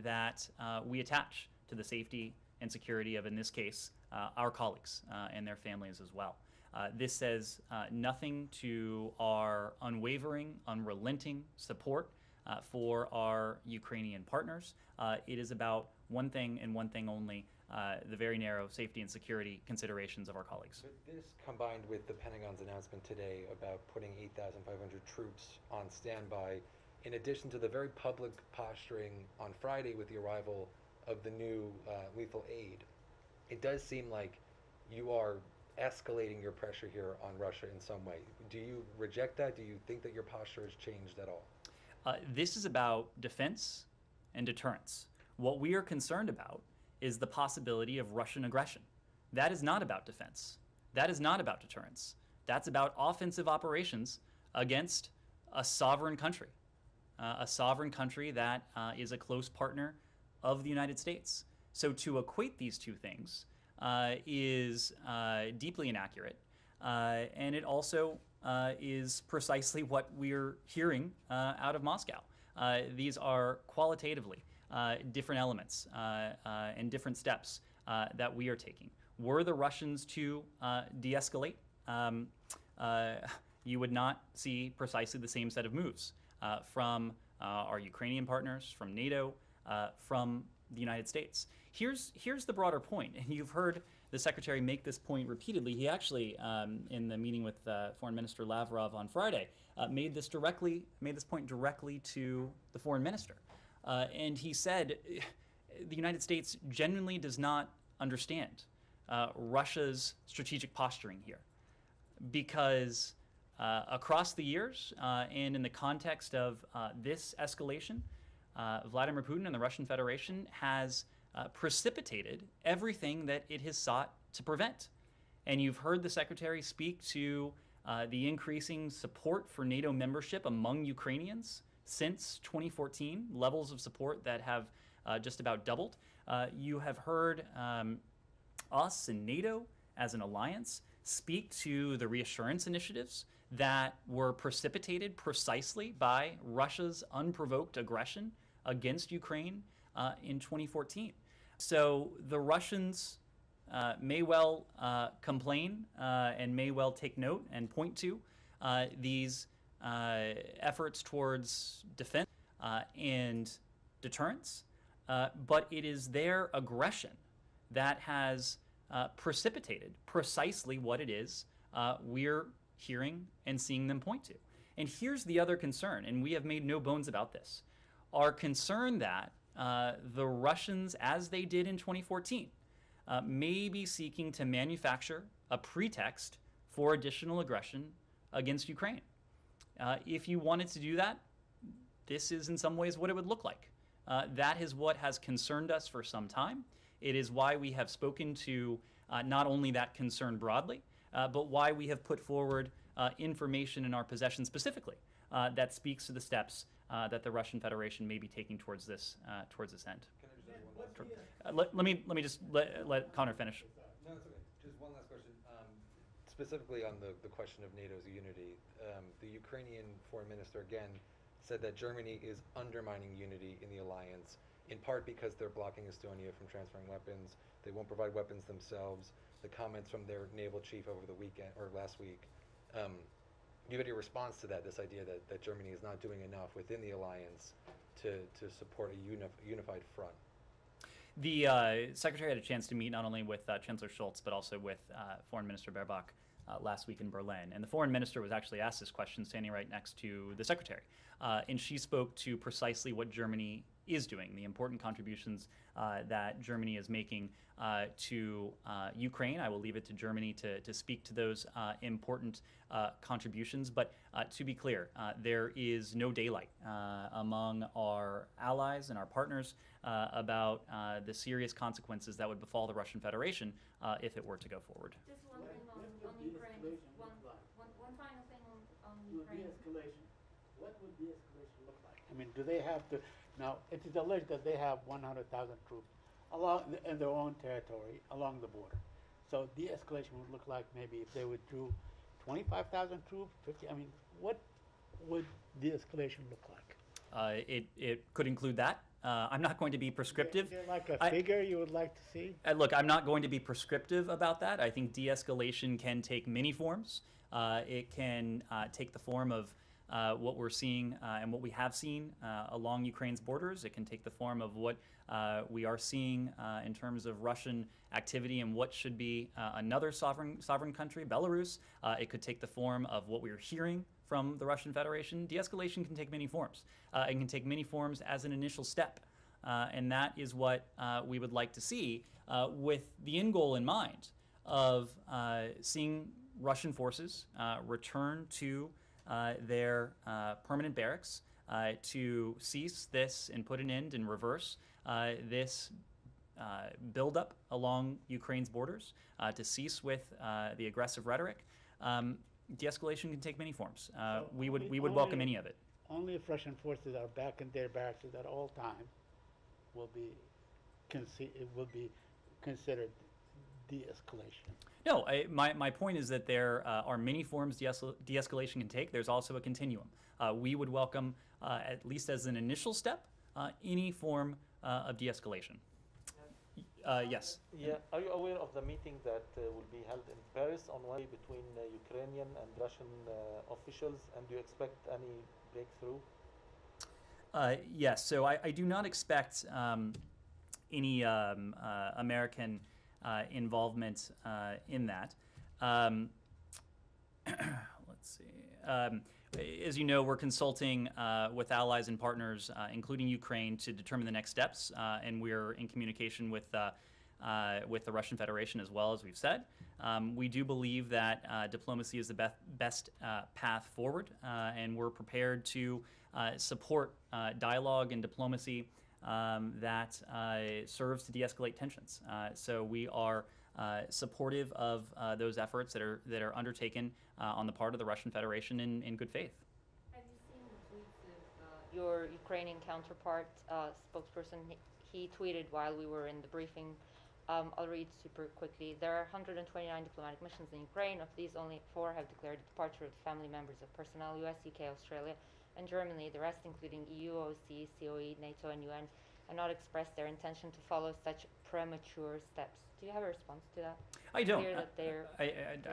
that we attach to the safety and security of, in this case, our colleagues and their families as well. This says nothing to our unwavering, unrelenting support for our Ukrainian partners. It is about one thing and one thing only, the very narrow safety and security considerations of our colleagues. But this, combined with the Pentagon's announcement today about putting 8,500 troops on standby, in addition to the very public posturing on Friday with the arrival of the new lethal aid, it does seem like you are escalating your pressure here on Russia in some way. Do you reject that? Do you think that your posture has changed at all? This is about defense and deterrence. What we are concerned about is the possibility of Russian aggression. That is not about defense. That is not about deterrence. That's about offensive operations against a sovereign country that is a close partner of the United States. So to equate these two things is deeply inaccurate, and it also is precisely what we're hearing out of Moscow. These are qualitatively different elements and different steps that we are taking. Were the Russians to de-escalate, you would not see precisely the same set of moves from our Ukrainian partners, from NATO, from the United States. Here's the broader point, and you've heard the Secretary make this point repeatedly. He actually, in the meeting with Foreign Minister Lavrov on Friday, made this point directly to the Foreign Minister. And he said the United States genuinely does not understand Russia's strategic posturing here, because across the years and in the context of this escalation, Vladimir Putin and the Russian Federation has precipitated everything that it has sought to prevent. And you've heard the Secretary speak to the increasing support for NATO membership among Ukrainians since 2014, levels of support that have just about doubled. You have heard us and NATO as an alliance speak to the reassurance initiatives that were precipitated precisely by Russia's unprovoked aggression against Ukraine in 2014. So the Russians may well complain and may well take note and point to these efforts towards defense and deterrence, but it is their aggression that has precipitated precisely what it is we're hearing and seeing them point to. And here's the other concern, and we have made no bones about this. Our concern that the Russians, as they did in 2014, may be seeking to manufacture a pretext for additional aggression against Ukraine. If you wanted to do that, this is in some ways what it would look like. That is what has concerned us for some time. It is why we have spoken to not only that concern broadly, but why we have put forward information in our possession specifically that speaks to the steps that the Russian Federation may be taking towards this end. Can I just ask one last Let me just let Connor finish. No, it's okay. Just one last question. Specifically on the question of NATO's unity, the Ukrainian foreign minister again said that Germany is undermining unity in the alliance, in part because they're blocking Estonia from transferring weapons. They won't provide weapons themselves. The comments from their naval chief over the weekend or last week. Do you have any response to that? This idea that Germany is not doing enough within the alliance to support a unified front? The Secretary had a chance to meet not only with Chancellor Scholz, but also with Foreign Minister Baerbock last week in Berlin. And the Foreign Minister was actually asked this question standing right next to the Secretary. And she spoke to precisely what Germany is doing, the important contributions that Germany is making to Ukraine. I will leave it to Germany to speak to those important contributions. But to be clear, there is no daylight among our allies and our partners about the serious consequences that would befall the Russian Federation if it were to go forward. Just one thing on Ukraine. One final thing on Ukraine. De-escalation. What would de-escalation look like? I mean, do they have to? Now, it is alleged that they have 100,000 troops in their own territory along the border. So de-escalation would look like maybe if they withdrew 25,000 troops, 50. I mean, what would de-escalation look like? It could include that. I'm not going to be prescriptive. Is there like a figure you would like to see? Look, I'm not going to be prescriptive about that. I think de-escalation can take many forms. It can take the form of what we're seeing and what we have seen along Ukraine's borders. It can take the form of what we are seeing in terms of Russian activity and what should be another sovereign country, Belarus. It could take the form of what we're hearing from the Russian Federation. De-escalation can take many forms. It can take many forms as an initial step. And that is what we would like to see with the end goal in mind of seeing Russian forces return to their permanent barracks to cease this and put an end and reverse this buildup along Ukraine's borders, to cease with the aggressive rhetoric. De-escalation can take many forms. We would welcome any of it. Only if Russian forces are back in their barracks at all times will be considered de-escalation. No, my point is that there are many forms de-escalation can take. There's also a continuum. We would welcome, at least as an initial step, any form of de-escalation. Yes. Yeah. Are you aware of the meeting that will be held in Paris on Wednesday between Ukrainian and Russian officials, and do you expect any breakthrough? Yes. So I do not expect any American involvement in that. Let's see. As you know, we're consulting with allies and partners, including Ukraine, to determine the next steps, and we're in communication with the Russian Federation as well, as we've said. We do believe that diplomacy is the best path forward, and we're prepared to support dialogue and diplomacy that serves to de-escalate tensions. So we are supportive of those efforts that are undertaken on the part of the Russian Federation in good faith. Have you seen the tweets of your Ukrainian counterpart, spokesperson? He tweeted while we were in the briefing. I'll read super quickly. There are 129 diplomatic missions in Ukraine. Of these, only 4 have declared the departure of the family members of personnel: US, UK, Australia, and Germany. The rest, including EU, OSCE, COE, NATO, and UN, have not expressed their intention to follow such premature steps. Do you have a response to that? I don't.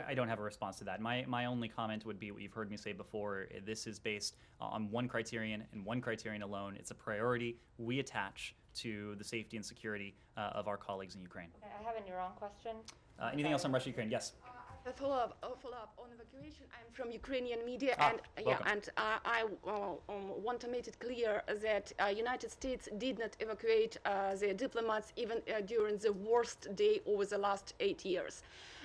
I don't have a response to that. My only comment would be what you've heard me say before. This is based on one criterion and one criterion alone. It's a priority we attach to the safety and security of our colleagues in Ukraine. Okay, I have an Iran question. Anything else on Russia, Ukraine? Yes. A follow-up on evacuation. I'm from Ukrainian media, Welcome. I want to make it clear that United States did not evacuate their diplomats even during the worst day over the last 8 years.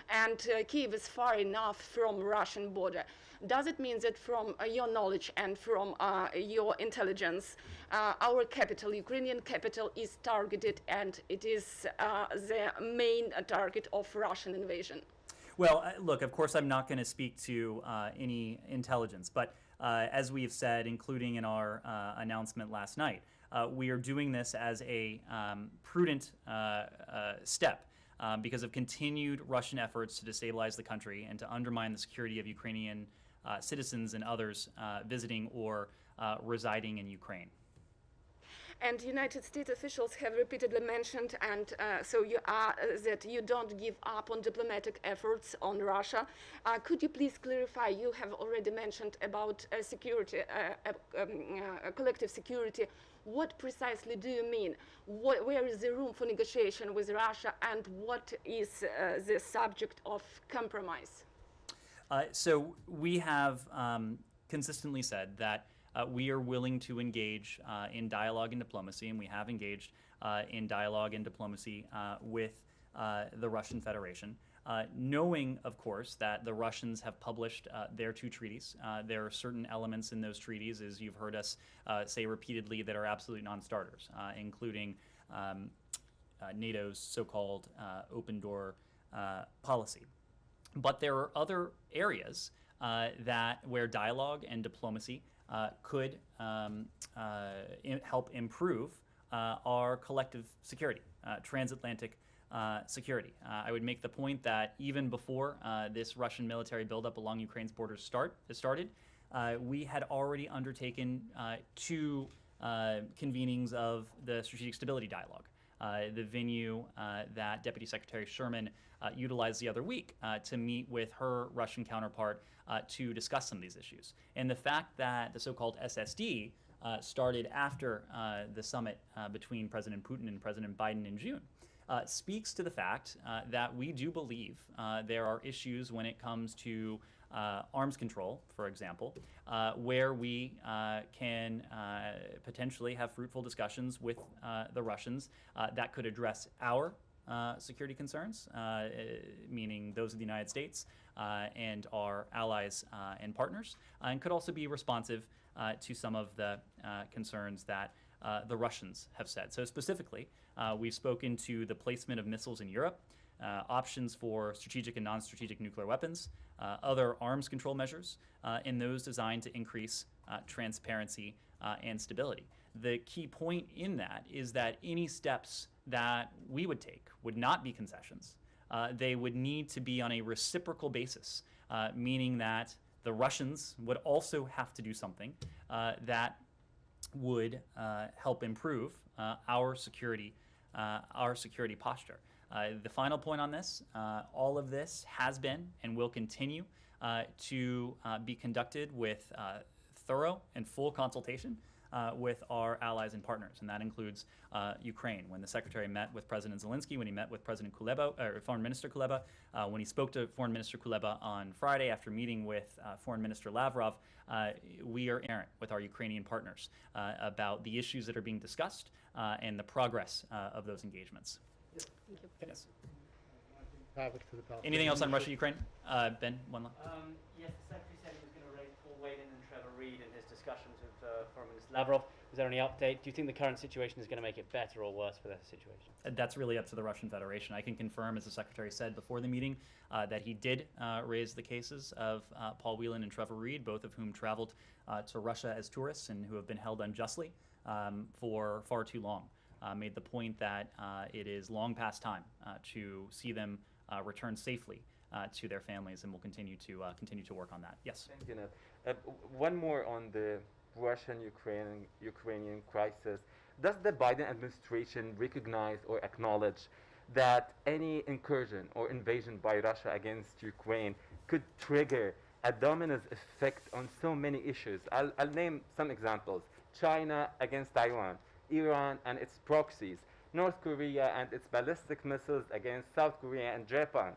And Kyiv is far enough from Russian border. Does it mean that from your knowledge and from your intelligence, our capital, Ukrainian capital, is targeted and it is the main target of Russian invasion? Well, look, of course, I'm not going to speak to any intelligence, but as we've said, including in our announcement last night, we are doing this as a prudent step because of continued Russian efforts to destabilize the country and to undermine the security of Ukrainian citizens and others visiting or residing in Ukraine. And United States officials have repeatedly mentioned, and that you don't give up on diplomatic efforts on Russia. Could you please clarify? You have already mentioned about security, collective security. What precisely do you mean? Where is the room for negotiation with Russia, and what is the subject of compromise? So we have consistently said that we are willing to engage in dialogue and diplomacy, and we have engaged in dialogue and diplomacy with the Russian Federation, knowing, of course, that the Russians have published their 2 treaties. There are certain elements in those treaties, as you've heard us say repeatedly, that are absolute non-starters, including NATO's so-called open door policy. But there are other areas where dialogue and diplomacy could help improve our collective security, transatlantic security. I would make the point that even before this Russian military buildup along Ukraine's borders started, we had already undertaken 2 convenings of the Strategic Stability Dialogue. the venue that Deputy Secretary Sherman utilized the other week to meet with her Russian counterpart to discuss some of these issues. And the fact that the so-called SSD started after the summit between President Putin and President Biden in June speaks to the fact that we do believe there are issues when it comes to arms control, for example, where we can potentially have fruitful discussions with the Russians that could address our security concerns, meaning those of the United States and our allies and partners, and could also be responsive to some of the concerns that the Russians have said. So specifically, we've spoken to the placement of missiles in Europe, options for strategic and non-strategic nuclear weapons, other arms control measures, and those designed to increase transparency and stability. The key point in that is that any steps that we would take would not be concessions. They would need to be on a reciprocal basis, meaning that the Russians would also have to do something that would help improve our security posture. The final point on this, all of this has been and will continue to be conducted with thorough and full consultation with our allies and partners, and that includes Ukraine. When the Secretary met with President Zelensky, when he met with President Kuleba, or Foreign Minister Kuleba, when he spoke to Foreign Minister Kuleba on Friday after meeting with Foreign Minister Lavrov, we are errant with our Ukrainian partners about the issues that are being discussed and the progress of those engagements. Thank you. Yes. To Anything else on Russia, Ukraine? Ben, one last. Yes, the Secretary said he was going to raise Paul Whelan and Trevor Reed in his discussions with Foreign Minister Lavrov. Is there any update? Do you think the current situation is going to make it better or worse for their situation? That's really up to the Russian Federation. I can confirm, as the Secretary said before the meeting, that he did raise the cases of Paul Whelan and Trevor Reed, both of whom traveled to Russia as tourists and who have been held unjustly for far too long. Made the point that it is long past time to see them return safely to their families, and we'll continue to work on that. Yes. Thank you, Ned. One more on the Russian-Ukrainian crisis. Does the Biden administration recognize or acknowledge that any incursion or invasion by Russia against Ukraine could trigger a domino effect on so many issues? I'll name some examples. China against Taiwan, Iran and its proxies, North Korea and its ballistic missiles against South Korea and Japan,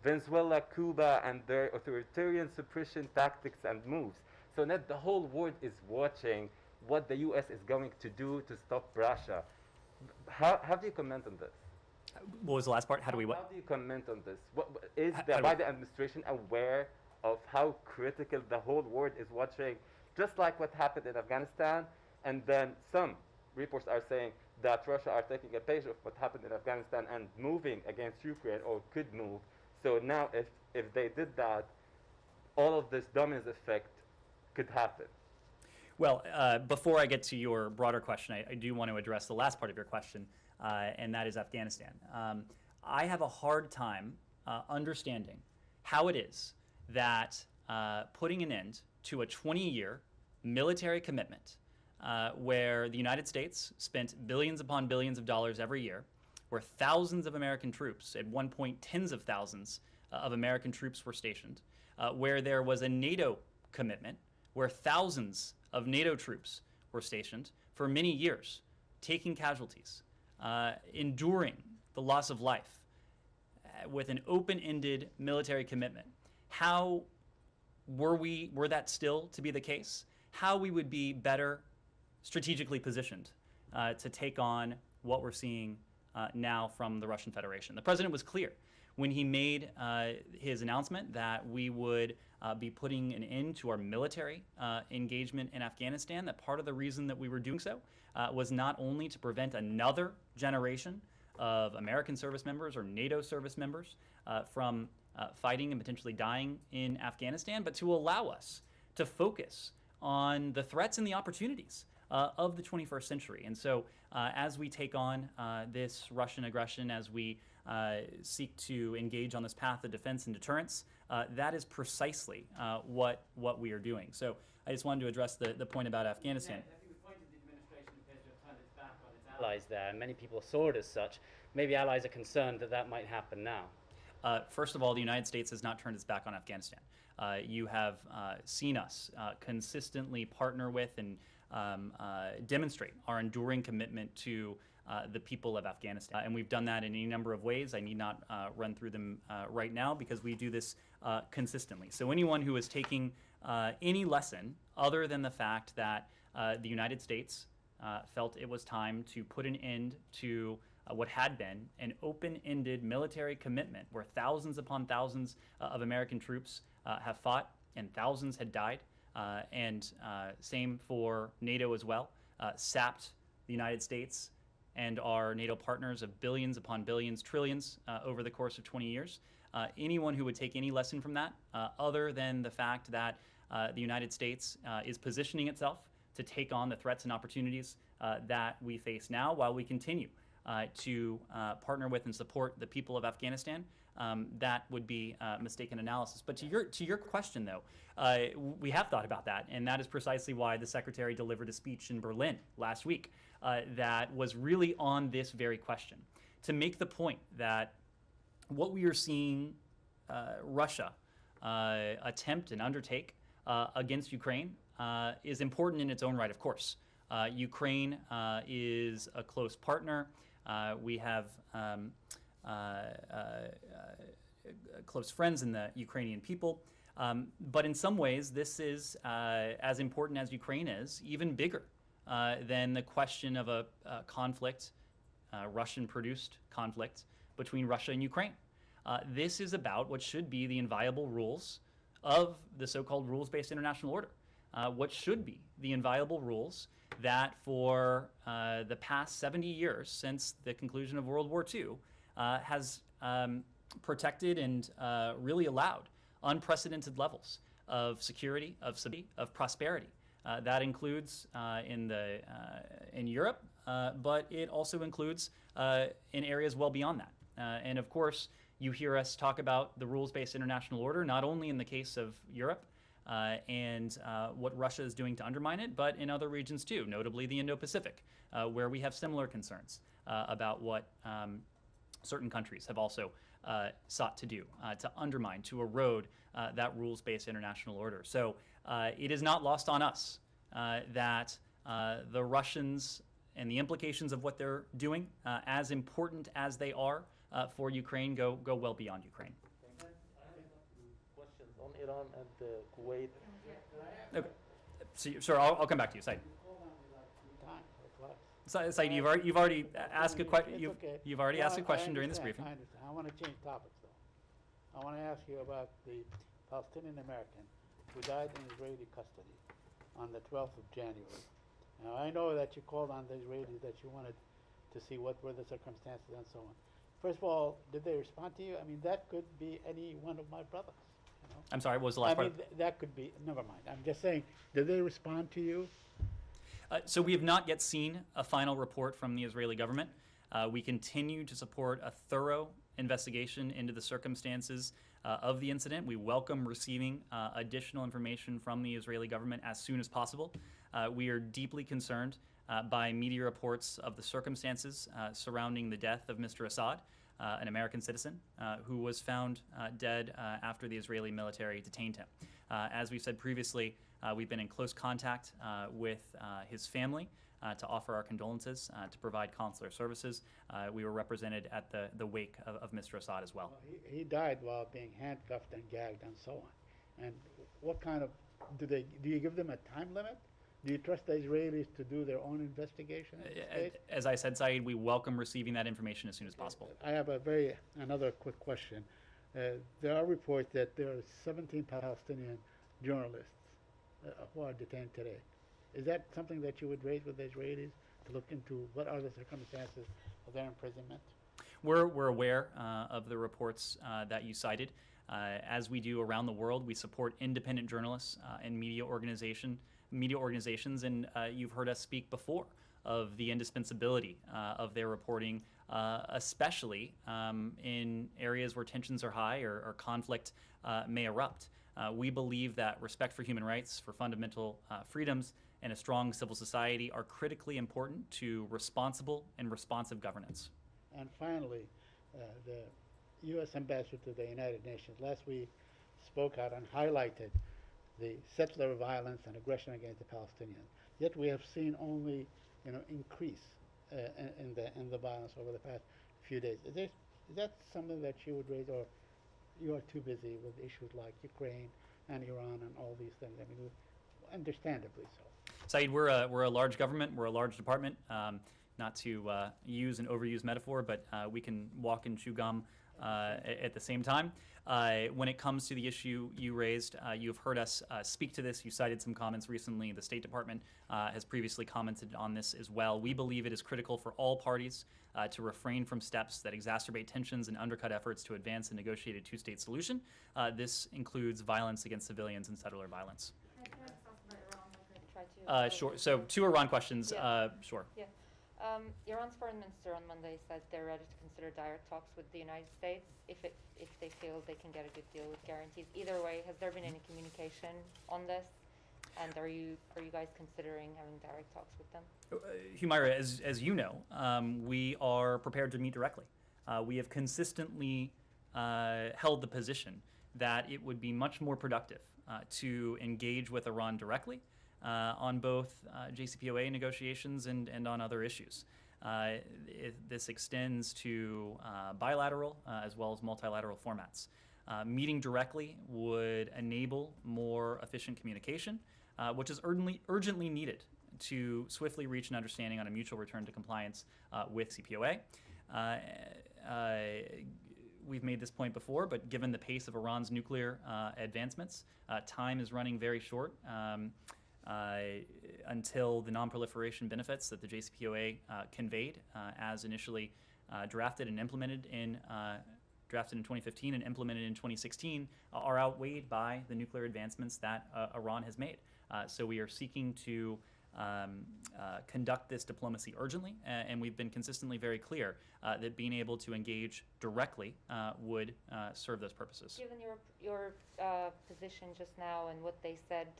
Venezuela, Cuba and their authoritarian suppression tactics and moves. So Ned, the whole world is watching what the U.S. is going to do to stop Russia. How do you comment on this? What was the last part? How do you comment on this? Is the Biden administration aware of how critical the whole world is watching, just like what happened in Afghanistan? And then some reports are saying that Russia are taking a page of what happened in Afghanistan and moving against Ukraine, or could move. So now if they did that, all of this domino effect could happen. Well, before I get to your broader question, I do want to address the last part of your question, and that is Afghanistan. I have a hard time understanding how it is that putting an end to a 20-year military commitment where the United States spent billions upon billions of dollars every year, where thousands of American troops, at one point tens of thousands of American troops were stationed, where there was a NATO commitment, where thousands of NATO troops were stationed for many years, taking casualties, enduring the loss of life, with an open-ended military commitment. How were that still to be the case? How we would be better strategically positioned to take on what we're seeing now from the Russian Federation. The president was clear when he made his announcement that we would be putting an end to our military engagement in Afghanistan, that part of the reason that we were doing so was not only to prevent another generation of American service members or NATO service members from fighting and potentially dying in Afghanistan, but to allow us to focus on the threats and the opportunities of the 21st century. And so as we take on this Russian aggression, as we seek to engage on this path of defense and deterrence, that is precisely what we are doing. So I just wanted to address the point about Afghanistan. I think the point is the administration appears to have turned its back on its allies there, and many people saw it as such. Maybe allies are concerned that that might happen now. First of all, the United States has not turned its back on Afghanistan. You have seen us consistently partner with and demonstrate our enduring commitment to the people of Afghanistan. And we've done that in any number of ways. I need not run through them right now because we do this consistently. So anyone who is taking any lesson other than the fact that the United States felt it was time to put an end to what had been an open-ended military commitment where thousands upon thousands of American troops have fought and thousands had died, and same for NATO as well, sapped the United States and our NATO partners of billions upon billions, trillions over the course of 20 years. Anyone who would take any lesson from that, other than the fact that the United States is positioning itself to take on the threats and opportunities that we face now while we continue to partner with and support the people of Afghanistan, that would be mistaken analysis. But to your question, though, we have thought about that, and that is precisely why the Secretary delivered a speech in Berlin last week that was really on this very question, to make the point that what we are seeing Russia attempt and undertake against Ukraine is important in its own right, of course. Ukraine is a close partner. We have close friends in the Ukrainian people. But in some ways, this is as important as Ukraine is, even bigger than the question of a conflict, Russian-produced conflict between Russia and Ukraine. This is about what should be the inviolable rules of the so-called rules-based international order. What should be the inviolable rules that for the past 70 years since the conclusion of World War II has protected and really allowed unprecedented levels of security, of stability, of prosperity. That includes in Europe, but it also includes in areas well beyond that. And of course, you hear us talk about the rules-based international order, not only in the case of Europe and what Russia is doing to undermine it, but in other regions too, notably the Indo-Pacific, where we have similar concerns about what certain countries have also sought to do, to undermine, to erode that rules-based international order. So it is not lost on us that the Russians and the implications of what they're doing, as important as they are for Ukraine, go well beyond Ukraine. I have questions on Iran and Kuwait. Okay. So, sure, I'll come back to you, Said. Said, you've already asked a question. You've already asked a question during this briefing. I understand. I want to change topics, though. I want to ask you about the Palestinian-American who died in Israeli custody on the 12th of January. Now, I know that you called on the Israelis that you wanted to see what were the circumstances and so on. First of all, did they respond to you? I mean, that could be any one of my brothers. You know? I'm sorry, what was the last part? That could be, never mind. I'm just saying, did they respond to you? So we have not yet seen a final report from the Israeli government. We continue to support a thorough investigation into the circumstances of the incident. We welcome receiving additional information from the Israeli government as soon as possible. We are deeply concerned by media reports of the circumstances surrounding the death of Mr. Assad, an American citizen who was found dead after the Israeli military detained him. As we've said previously, we've been in close contact with his family to offer our condolences, to provide consular services. We were represented at the wake of Mr. Assad as well. He died while being handcuffed and gagged and so on. And what kind of, do you give them a time limit? Do you trust the Israelis to do their own investigation? As I said, Saeed, we welcome receiving that information as soon as possible. I have another quick question. There are reports that there are 17 Palestinian journalists who are detained today. Is that something that you would raise with the Israelis to look into what are the circumstances of their imprisonment? We're aware of the reports that you cited. As we do around the world, we support independent journalists and media organizations, and you've heard us speak before of the indispensability of their reporting, especially in areas where tensions are high or conflict may erupt. We believe that respect for human rights, for fundamental freedoms, and a strong civil society are critically important to responsible and responsive governance. And finally, the U.S. Ambassador to the United Nations last week spoke out and highlighted the settler violence and aggression against the Palestinians. Yet we have seen only, increase in the violence over the past few days. Is that something that you would raise, or you are too busy with issues like Ukraine and Iran and all these things? I mean, understandably so. Saeed, we're a large government, we're a large department. Not to use an overused metaphor, but we can walk and chew gum at the same time. When it comes to the issue you raised, you've heard us speak to this. You cited some comments recently. The State Department has previously commented on this as well. We believe it is critical for all parties to refrain from steps that exacerbate tensions and undercut efforts to advance a negotiated two-state solution. This includes violence against civilians and settler violence. Sure. So 2 Iran questions. Yeah. Sure. Yeah. Iran's foreign minister on Monday said they're ready to consider direct talks with the United States if they feel they can get a good deal with guarantees. Either way, has there been any communication on this? And are you guys considering having direct talks with them? Humaira, as you know, we are prepared to meet directly. We have consistently held the position that it would be much more productive to engage with Iran directly on both JCPOA negotiations and on other issues. This extends to bilateral as well as multilateral formats. Meeting directly would enable more efficient communication, which is urgently needed to swiftly reach an understanding on a mutual return to compliance with CPOA. We've made this point before, but given the pace of Iran's nuclear advancements, time is running very short until the non-proliferation benefits that the JCPOA conveyed as initially drafted in 2015 and implemented in 2016 are outweighed by the nuclear advancements that Iran has made. So we are seeking to conduct this diplomacy urgently, and we've been consistently very clear that being able to engage directly would serve those purposes. Given your position just now and what they said,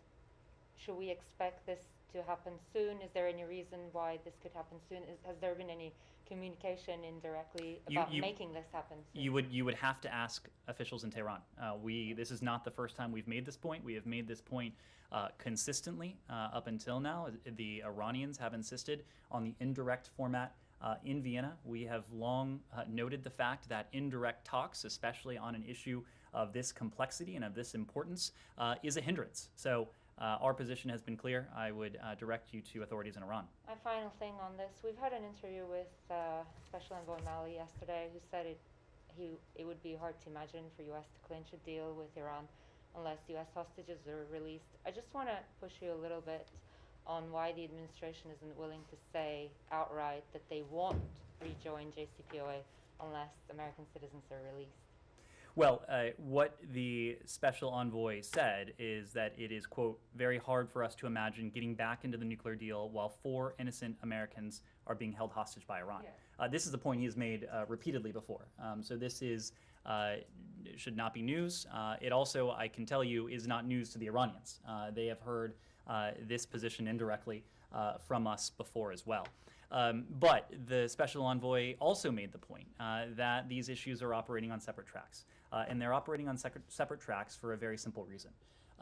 should we expect this to happen soon? Is there any reason why this could happen soon? Has there been any communication indirectly about making this happen soon? You would have to ask officials in Tehran. This is not the first time we've made this point. We have made this point consistently up until now. The Iranians have insisted on the indirect format in Vienna. We have long noted the fact that indirect talks, especially on an issue of this complexity and of this importance, is a hindrance. So our position has been clear. I would direct you to authorities in Iran. My final thing on this, we've had an interview with Special Envoy Mali yesterday, who said it would be hard to imagine for U.S. to clinch a deal with Iran unless U.S. hostages are released. I just want to push you a little bit on why the administration isn't willing to say outright that they won't rejoin JCPOA unless American citizens are released. Well, what the special envoy said is that it is, quote, very hard for us to imagine getting back into the nuclear deal while 4 innocent Americans are being held hostage by Iran. Yeah. This is a point he has made repeatedly before. So this should not be news. It also, I can tell you, is not news to the Iranians. They have heard this position indirectly from us before as well. But the special envoy also made the point that these issues are operating on separate tracks. And they're operating on separate tracks for a very simple reason.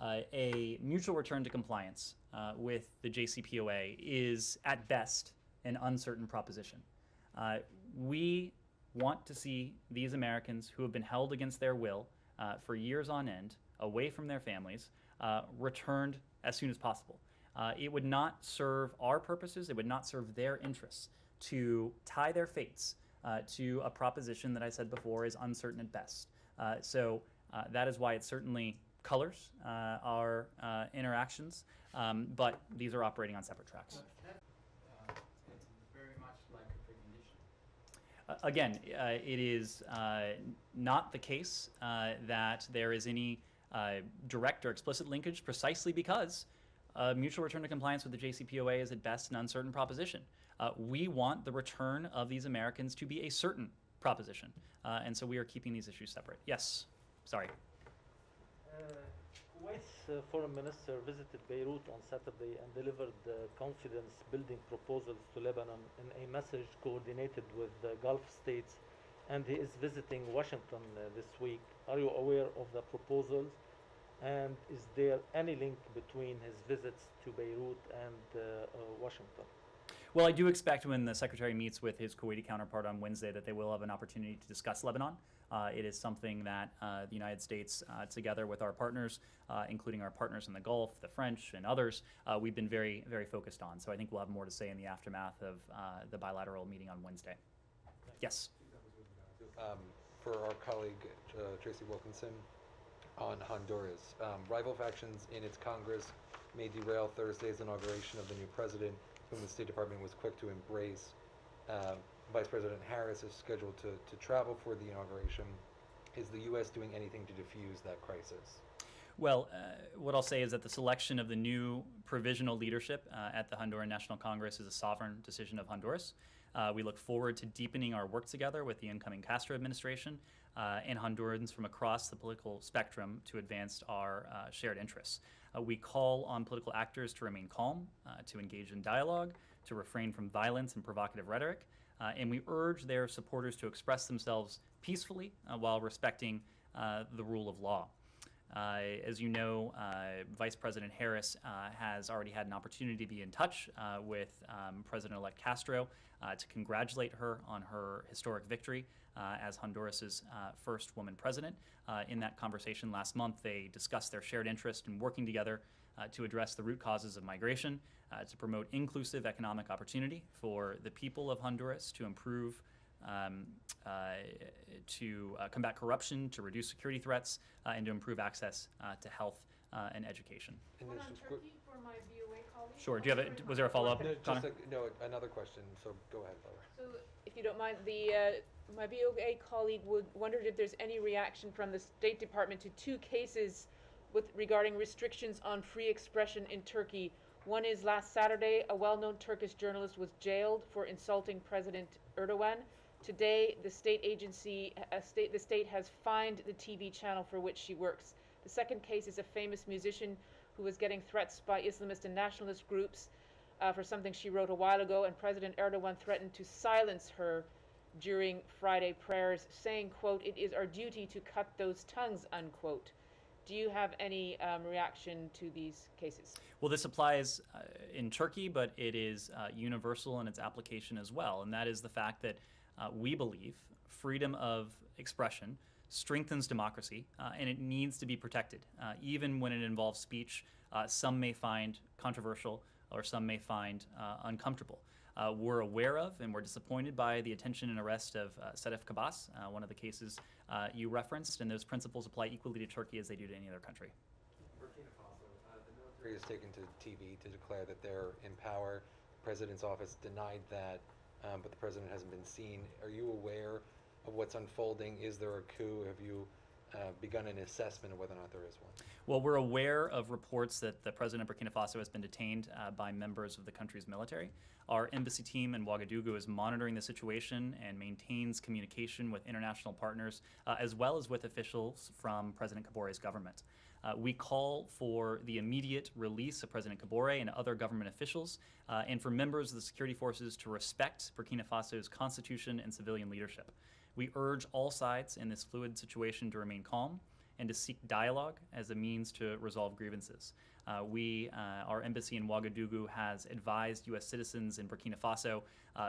A mutual return to compliance with the JCPOA is, at best, an uncertain proposition. We want to see these Americans who have been held against their will for years on end, away from their families, returned as soon as possible. It would not serve our purposes, it would not serve their interests to tie their fates to a proposition that I said before is uncertain at best. So that is why it certainly colors our interactions, but these are operating on separate tracks. It's very much like a precondition. Again, it is not the case that there is any direct or explicit linkage, precisely because mutual return to compliance with the JCPOA is at best an uncertain proposition. We want the return of these Americans to be a certain proposition, and so we are keeping these issues separate. Yes, sorry. Kuwait's foreign minister visited Beirut on Saturday and delivered confidence-building proposals to Lebanon in a message coordinated with the Gulf states, and he is visiting Washington this week. Are you aware of the proposals? And is there any link between his visits to Beirut and Washington? Well, I do expect when the Secretary meets with his Kuwaiti counterpart on Wednesday that they will have an opportunity to discuss Lebanon. It is something that the United States, together with our partners, including our partners in the Gulf, the French, and others, we've been very, very focused on. So I think we'll have more to say in the aftermath of the bilateral meeting on Wednesday. Yes? For our colleague, Tracy Wilkinson, on Honduras. Rival factions in its Congress may derail Thursday's inauguration of the new president, whom the State Department was quick to embrace. Vice President Harris is scheduled to travel for the inauguration. Is the U.S. doing anything to defuse that crisis? Well, what I'll say is that the selection of the new provisional leadership at the Honduran National Congress is a sovereign decision of Honduras. We look forward to deepening our work together with the incoming Castro administration and Hondurans from across the political spectrum to advance our shared interests. We call on political actors to remain calm, to engage in dialogue, to refrain from violence and provocative rhetoric, and we urge their supporters to express themselves peacefully while respecting the rule of law. As you know, Vice President Harris has already had an opportunity to be in touch with President-elect Castro to congratulate her on her historic victory as Honduras's first woman president. In that conversation last month, they discussed their shared interest in working together to address the root causes of migration, to promote inclusive economic opportunity for the people of Honduras, to improve to combat corruption, to reduce security threats, and to improve access to health and education. One on Turkey for my VOA colleague. Sure. Do you have was there a follow-up, Connor? Another question, so go ahead, Laura. So, if you don't mind, my VOA colleague wondered if there's any reaction from the State Department to two cases regarding restrictions on free expression in Turkey. One is last Saturday, a well-known Turkish journalist was jailed for insulting President Erdogan. Today, the state has fined the TV channel for which she works. The second case is a famous musician who was getting threats by Islamist and nationalist groups for something she wrote a while ago, and President Erdogan threatened to silence her during Friday prayers, saying, quote, "It is our duty to cut those tongues," unquote. Do you have any reaction to these cases? Well, this applies in Turkey, but it is universal in its application as well, and that is the fact that we believe freedom of expression strengthens democracy, and it needs to be protected, even when it involves speech some may find controversial or some may find uncomfortable. We're aware of and we're disappointed by the detention and arrest of Sedef Kabas, one of the cases you referenced, and those principles apply equally to Turkey as they do to any other country. Burkina Faso, the military has taken to TV to declare that they're in power. The president's office denied that, but the president hasn't been seen. Are you aware of what's unfolding? Is there a coup? Have you begun an assessment of whether or not there is one? Well, we're aware of reports that the president of Burkina Faso has been detained by members of the country's military. Our embassy team in Ouagadougou is monitoring the situation and maintains communication with international partners, as well as with officials from President Kabore's government. We call for the immediate release of President Kabore and other government officials, and for members of the security forces to respect Burkina Faso's constitution and civilian leadership. We urge all sides in this fluid situation to remain calm and to seek dialogue as a means to resolve grievances. Our embassy in Ouagadougou has advised U.S. citizens in Burkina Faso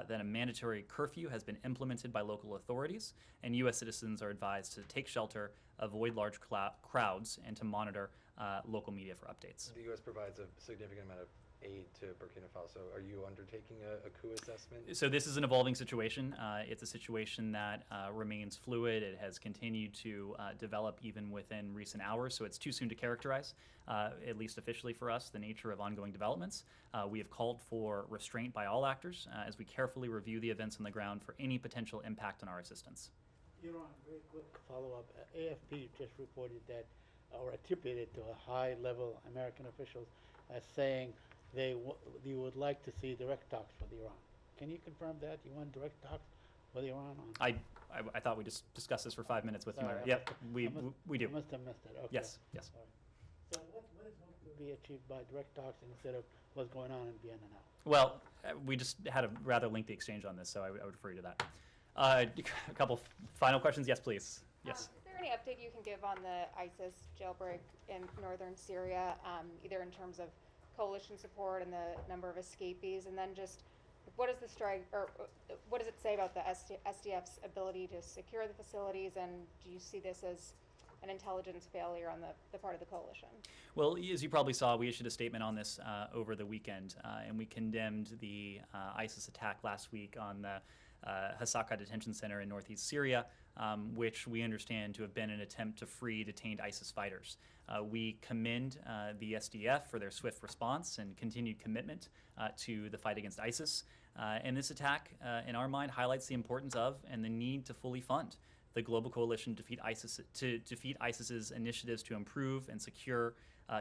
that a mandatory curfew has been implemented by local authorities, and U.S. citizens are advised to take shelter, avoid large crowds, and to monitor local media for updates. The U.S. provides a significant amount of aid to Burkina Faso. Are you undertaking a coup assessment? So this is an evolving situation. It's a situation that remains fluid. It has continued to develop even within recent hours, so it's too soon to characterize, at least officially for us, the nature of ongoing developments. We have called for restraint by all actors as we carefully review the events on the ground for any potential impact on our assistance. Iran, very quick follow-up. AFP just reported that, or attributed to a high-level American officials as saying you would like to see direct talks with Iran. Can you confirm that? You want direct talks with Iran on? I thought we just discussed this for 5 minutes with you. Sorry, Yep, we do. I must have missed it. Okay. Yes, yes. Sorry. So would be achieved by direct talks instead of what's going on in Vienna now? Well, we just had a rather lengthy exchange on this, so I would refer you to that. A couple final questions. Yes, please. Yes. Is there any update you can give on the ISIS jailbreak in northern Syria, either in terms of coalition support and the number of escapees, and then just what does the strike, or what does it say about the SDF's ability to secure the facilities, and do you see this as an intelligence failure on the part of the coalition? Well, as you probably saw, we issued a statement on this over the weekend, and we condemned the ISIS attack last week on the Hasaka detention center in northeast Syria, which we understand to have been an attempt to free detained ISIS fighters. We commend the SDF for their swift response and continued commitment to the fight against ISIS. And this attack, in our mind, highlights the importance of and the need to fully fund the global coalition to defeat ISIS's initiatives to improve and secure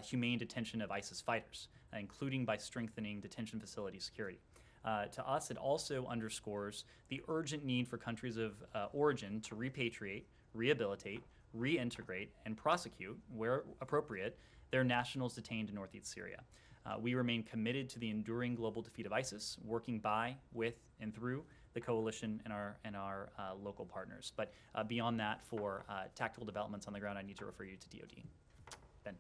humane detention of ISIS fighters, including by strengthening detention facility security. To us, it also underscores the urgent need for countries of origin to repatriate, rehabilitate, reintegrate, and prosecute, where appropriate, their nationals detained in northeast Syria. We remain committed to the enduring global defeat of ISIS, working by, with, and through the coalition and our local partners. But beyond that, for tactical developments on the ground, I need to refer you to DoD. Ben.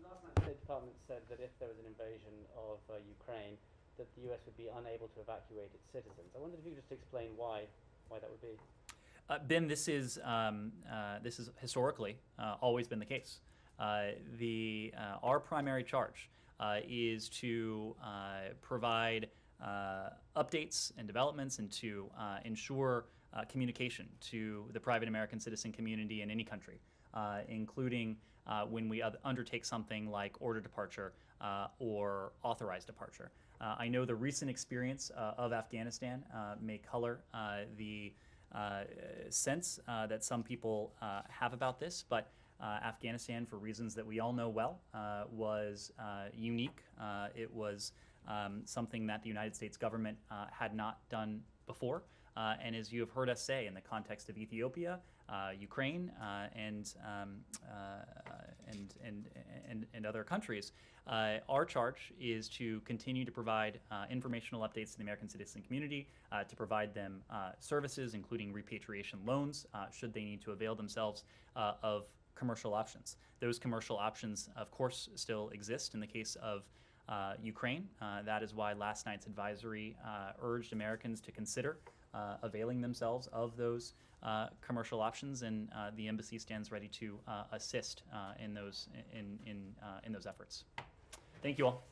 Last night, the State Department said that if there was an invasion of Ukraine, that the U.S. would be unable to evacuate its citizens. I wondered if you could just explain why that would be. Ben, this is historically always been the case. Our primary charge is to provide updates and developments and to ensure communication to the private American citizen community in any country, including when we undertake something like order departure or authorized departure. I know the recent experience of Afghanistan may color the sense that some people have about this, but Afghanistan, for reasons that we all know well, was unique. It was something that the United States government had not done before. And as you have heard us say, in the context of Ethiopia, Ukraine, and other countries, our charge is to continue to provide informational updates to the American citizen community, to provide them services, including repatriation loans, should they need to avail themselves of commercial options. Those commercial options, of course, still exist in the case of Ukraine. That is why last night's advisory urged Americans to consider availing themselves of those commercial options, and the embassy stands ready to assist in those efforts. Thank you all.